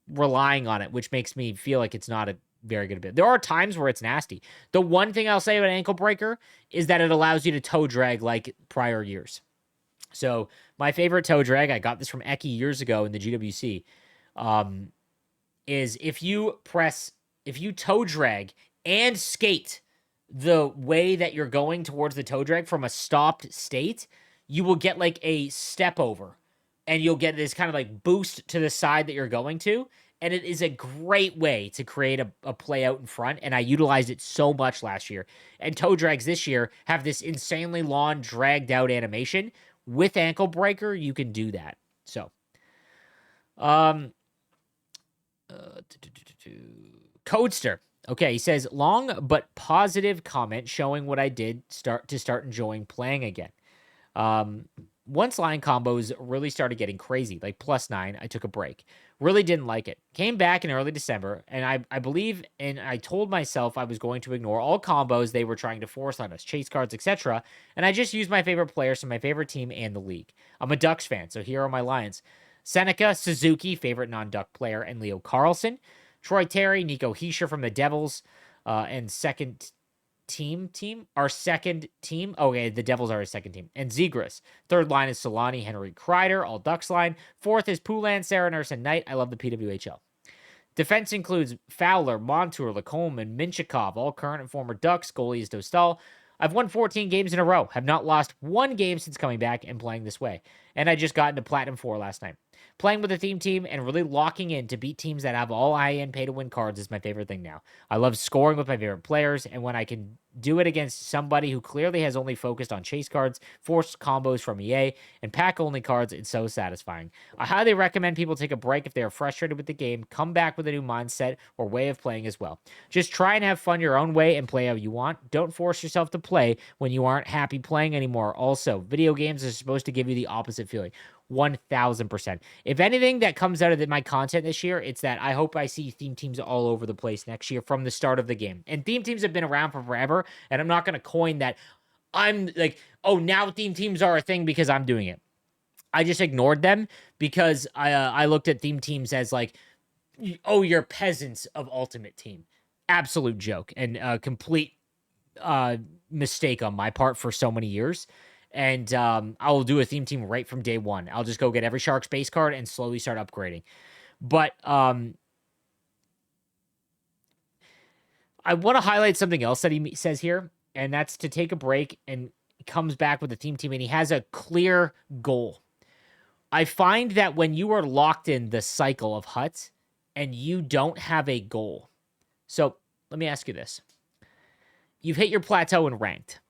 relying on it, which makes me feel like it's not a very good ability. There are times where it's nasty. The one thing I'll say about Ankle Breaker is that it allows you to toe drag like prior years. So my favorite toe drag, I got this from Eki years ago in the GWC, is if you toe drag and skate the way that you're going towards the toe drag from a stopped state, you will get like a step over and you'll get this kind of like boost to the side that you're going to. And it is a great way to create a play out in front. And I utilized it so much last year. And toe drags this year have this insanely long, dragged out animation. With Ankle Breaker, you can do that. So, Codester. Okay, he says, long but positive comment showing what I did start enjoying playing again. Once line combos really started getting crazy, like +9, I took a break. Really didn't like it. Came back in early December, and I believe, and I told myself I was going to ignore all combos they were trying to force on us, chase cards, etc., and I just used my favorite players from my favorite team and the league. I'm a Ducks fan, so here are my lines. Seneca, Suzuki, favorite non-Duck player, and Leo Carlson. Troy Terry, Nico Hischier from the Devils, and second our second team. Okay, the Devils are our second team. And Zegras. Third line is Solani, Henry Kreider, all Ducks line. Fourth is Poulan, Sarah Nurse, and Knight. I love the PWHL. Defense includes Fowler, Montour, Lacombe, and Minchikov, all current and former Ducks. Goalie is Dostal. I've won 14 games in a row, have not lost one game since coming back and playing this way. And I just got into Platinum 4 last night. Playing with a theme team and really locking in to beat teams that have all high-end pay-to-win cards is my favorite thing now. I love scoring with my favorite players, and when I can do it against somebody who clearly has only focused on chase cards, forced combos from EA, and pack-only cards, it's so satisfying. I highly recommend people take a break if they are frustrated with the game, come back with a new mindset or way of playing as well. Just try and have fun your own way and play how you want. Don't force yourself to play when you aren't happy playing anymore. Also, video games are supposed to give you the opposite feeling. 1000%. If anything that comes out of my content this year, it's that I hope I see theme teams all over the place next year from the start of the game. And theme teams have been around for forever, and I'm not going to coin that I'm like, oh, now theme teams are a thing because I'm doing it. I just ignored them because I looked at theme teams as like, oh, you're peasants of Ultimate Team. Absolute joke and a complete mistake on my part for so many years. And I'll do a theme team right from day one. I'll just go get every Sharks base card and slowly start upgrading. But I want to highlight something else that he says here, and that's to take a break and comes back with a theme team, and he has a clear goal. I find that when you are locked in the cycle of huts and you don't have a goal. So let me ask you this. You've hit your plateau in ranked.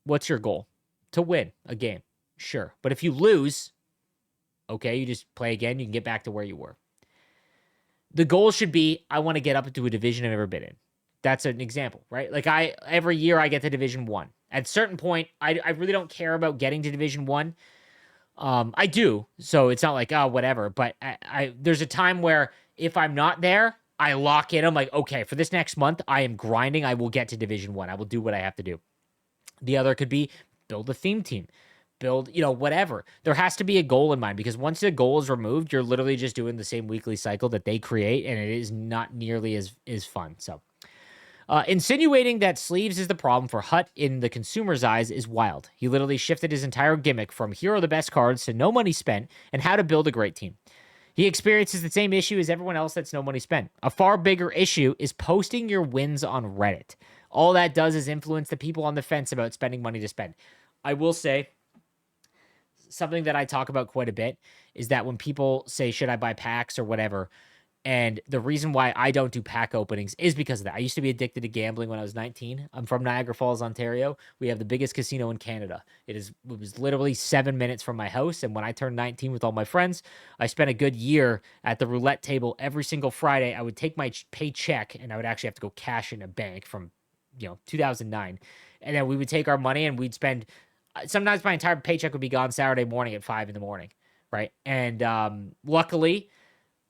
What's your goal? To win a game, sure. But if you lose, okay, you just play again. You can get back to where you were. The goal should be, I want to get up into a division I've never been in. That's an example, right? Like every year I get to Division 1. At a certain point, I really don't care about getting to Division 1. I do, so it's not like, oh, whatever. But there's a time where if I'm not there, I lock in. I'm like, okay, for this next month, I am grinding. I will get to Division 1. I will do what I have to do. The other could be build a theme team, build, whatever. There has to be a goal in mind because once the goal is removed, you're literally just doing the same weekly cycle that they create, and it is not nearly as fun. So Insinuating that sleeves is the problem for Hut in the consumer's eyes is wild. He literally shifted his entire gimmick from here are the best cards to no money spent and how to build a great team. He experiences the same issue as everyone else that's no money spent. A far bigger issue is posting your wins on Reddit. All that does is influence the people on the fence about spending money to spend. I will say something that I talk about quite a bit is that when people say, should I buy packs or whatever? And the reason why I don't do pack openings is because of that. I used to be addicted to gambling when I was 19. I'm from Niagara Falls, Ontario. We have the biggest casino in Canada. It was literally 7 minutes from my house. And when I turned 19 with all my friends, I spent a good year at the roulette table every single Friday. I would take my paycheck and I would actually have to go cash in a bank from, 2009. And then we would take our money and we'd spend, sometimes my entire paycheck would be gone Saturday morning at 5 in the morning. Right. And luckily,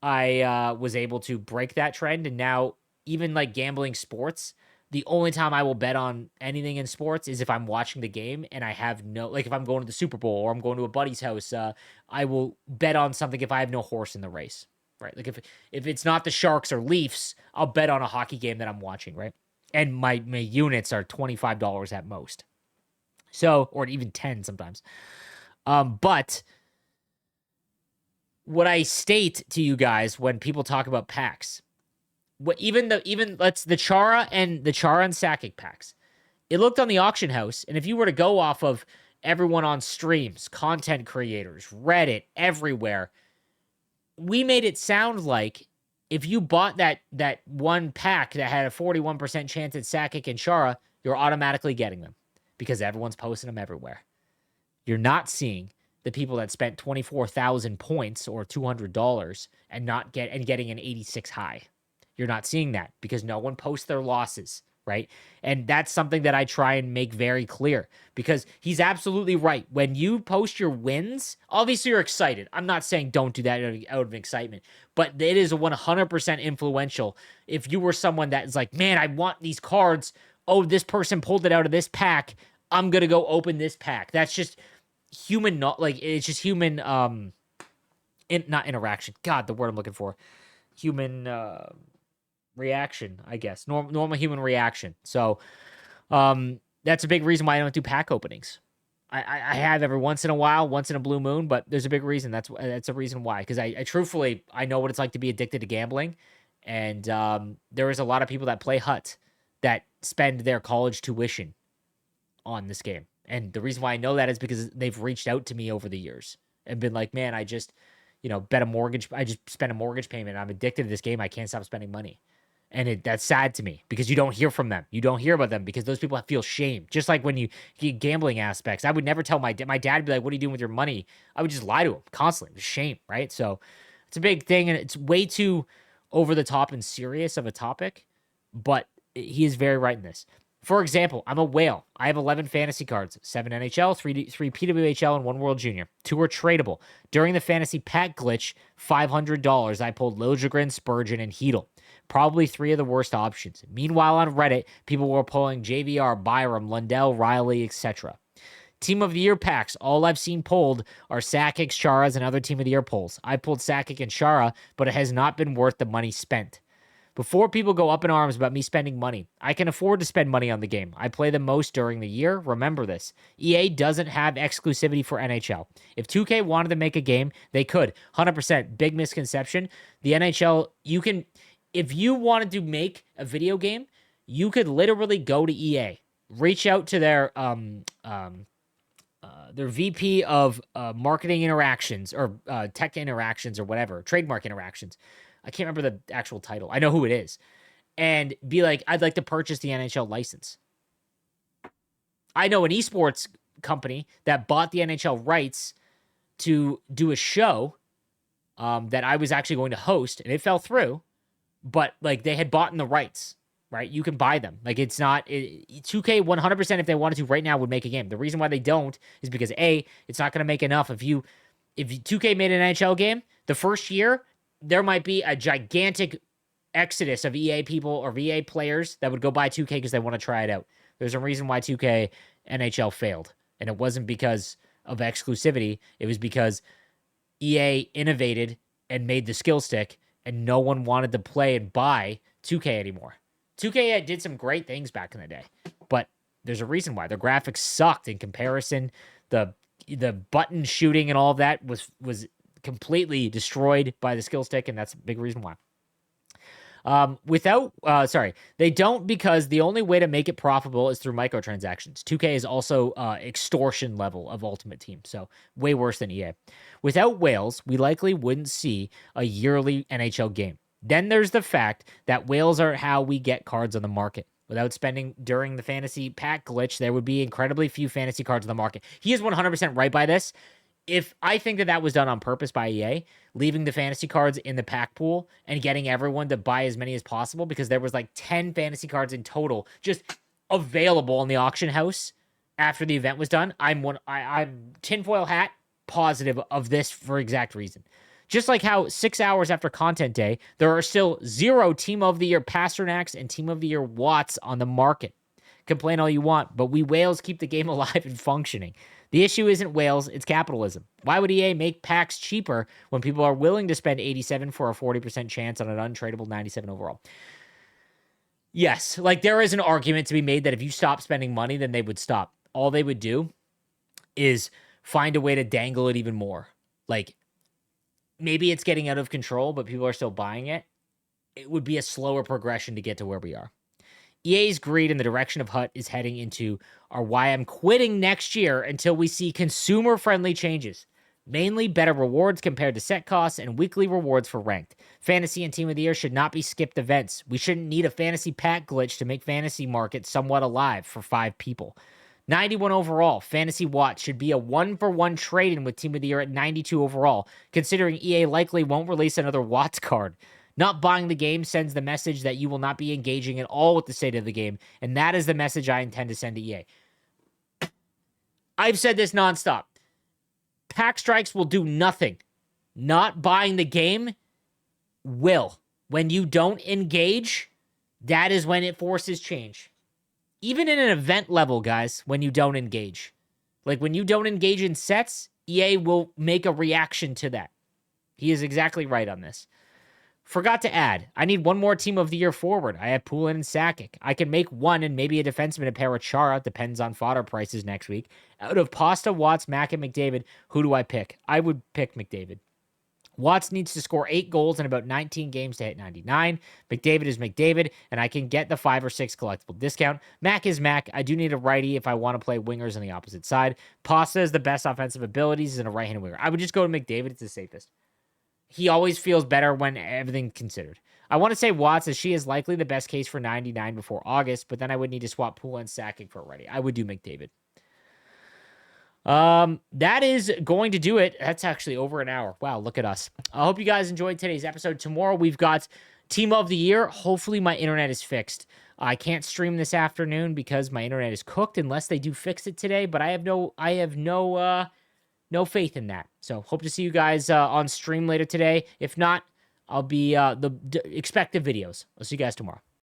I was able to break that trend. And now, even like gambling sports, the only time I will bet on anything in sports is if I'm watching the game and I have like if I'm going to the Super Bowl or I'm going to a buddy's house, I will bet on something if I have no horse in the race, right? Like if it's not the Sharks or Leafs, I'll bet on a hockey game that I'm watching, right? And my units are $25 at most. So, or even 10 sometimes. But what I state to you guys when people talk about packs, the Chara and Sakic packs, it looked on the auction house, and if you were to go off of everyone on streams, content creators, Reddit, everywhere, we made it sound like if you bought that one pack that had a 41% chance at Sakic and Chara, you're automatically getting them because everyone's posting them everywhere. You're not seeing the people that spent 24,000 points or $200 and getting an 86 high. You're not seeing that because no one posts their losses, right? And that's something that I try and make very clear because he's absolutely right. When you post your wins, obviously you're excited. I'm not saying don't do that out of excitement, but it is 100% influential. If you were someone that is like, man, I want these cards. Oh, this person pulled it out of this pack. I'm going to go open this pack. That's just human, not like it's just human not interaction, god, the word I'm looking for, human reaction, I guess, normal human reaction. So that's a big reason why I don't do pack openings. I have every once in a while, once in a blue moon, but there's a big reason. That's a reason why, because I truthfully, I know what it's like to be addicted to gambling, and there is a lot of people that play Hut that spend their college tuition on this game. And the reason why I know that is because they've reached out to me over the years and been like, man, I just, bet a mortgage. I just spent a mortgage payment. I'm addicted to this game. I can't stop spending money. And that's sad to me because you don't hear from them. You don't hear about them because those people feel shame. Just like when you get gambling aspects, I would never tell my dad would be like, what are you doing with your money? I would just lie to him constantly. It was shame, right? So it's a big thing and it's way too over the top and serious of a topic, but he is very right in this. For example, I'm a whale. I have 11 fantasy cards, 7 NHL, 3 PWHL, and 1 World Junior. 2 are tradable. During the fantasy pack glitch, $500, I pulled Liljegren, Spurgeon, and Hedel. Probably 3 of the worst options. Meanwhile, on Reddit, people were pulling JVR, Byram, Lundell, Riley, etc. Team of the Year packs, all I've seen pulled are Sakic, Charas, and other Team of the Year pulls. I pulled Sakic and Chara, but it has not been worth the money spent. Before people go up in arms about me spending money, I can afford to spend money on the game. I play the most during the year. Remember this. EA doesn't have exclusivity for NHL. If 2K wanted to make a game, they could. 100%. Big misconception. The NHL, if you wanted to make a video game, you could literally go to EA, reach out to their VP of marketing interactions or tech interactions or whatever, trademark interactions. I can't remember the actual title. I know who it is. And be like, I'd like to purchase the NHL license. I know an esports company that bought the NHL rights to do a show that I was actually going to host, and it fell through. But like they had bought in the rights, right? You can buy them. Like it's not 2K 100% if they wanted to right now would make a game. The reason why they don't is because it's not going to make enough. If 2K made an NHL game, the first year there might be a gigantic exodus of EA people or EA players that would go buy 2K because they want to try it out. There's a reason why 2K NHL failed. And it wasn't because of exclusivity. It was because EA innovated and made the skill stick and no one wanted to play and buy 2K anymore. 2K did some great things back in the day, but there's a reason why. Their graphics sucked in comparison. The button shooting and all of that was completely destroyed by the skill stick, and that's a big reason why. They don't, because the only way to make it profitable is through microtransactions. 2K is also extortion level of Ultimate Team, so way worse than EA. Without whales, we likely wouldn't see a yearly NHL game. Then there's the fact that whales are how we get cards on the market. Without spending during the fantasy pack glitch, there would be incredibly few fantasy cards on the market. He is 100% right by this. If I think that was done on purpose by EA, leaving the fantasy cards in the pack pool and getting everyone to buy as many as possible, because there was like 10 fantasy cards in total just available in the auction house after the event was done. I'm tinfoil hat positive of this for exact reason. Just like how 6 hours after content day, there are still 0 Team of the Year Pasternaks and Team of the Year Watts on the market. Complain all you want, but we whales keep the game alive and functioning. The issue isn't whales, it's capitalism. Why would EA make packs cheaper when people are willing to spend 87 for a 40% chance on an untradeable 97 overall? Yes, like there is an argument to be made that if you stop spending money, then they would stop. All they would do is find a way to dangle it even more. Like, maybe it's getting out of control, but people are still buying it. It would be a slower progression to get to where we are. EA's greed in the direction of HUT is heading into are why I'm quitting next year until we see consumer-friendly changes. Mainly better rewards compared to set costs and weekly rewards for ranked. Fantasy and Team of the Year should not be skipped events. We shouldn't need a fantasy pack glitch to make fantasy market somewhat alive for 5 people. 91 overall. Fantasy Watch should be a 1-for-1 trade-in with Team of the Year at 92 overall, considering EA likely won't release another Watts card. Not buying the game sends the message that you will not be engaging at all with the state of the game, and that is the message I intend to send to EA. I've said this nonstop. Pack strikes will do nothing. Not buying the game will. When you don't engage, that is when it forces change. Even in an event level, guys, when you don't engage. Like when you don't engage in sets, EA will make a reaction to that. He is exactly right on this. Forgot to add, I need one more Team of the Year forward. I have Poulin and Sakic. I can make one and maybe a defenseman to pair with Chara. Depends on fodder prices next week. Out of Pasta, Watts, Mack, and McDavid, who do I pick? I would pick McDavid. Watts needs to score 8 goals in about 19 games to hit 99. McDavid is McDavid, and I can get the 5 or 6 collectible discount. Mack is Mack. I do need a righty if I want to play wingers on the opposite side. Pasta is the best offensive abilities and a right-handed winger. I would just go to McDavid. It's the safest. He always feels better when everything considered. I want to say Watts, as she is likely the best case for 99 before August, but then I would need to swap Poole and Sakic for ready. I would do McDavid. That is going to do it. That's actually over an hour. Wow, look at us. I hope you guys enjoyed today's episode. Tomorrow we've got Team of the Year. Hopefully my internet is fixed. I can't stream this afternoon because my internet is cooked unless they do fix it today, but I have no faith in that. So hope to see you guys on stream later today. If not, I'll be expect the videos. I'll see you guys tomorrow.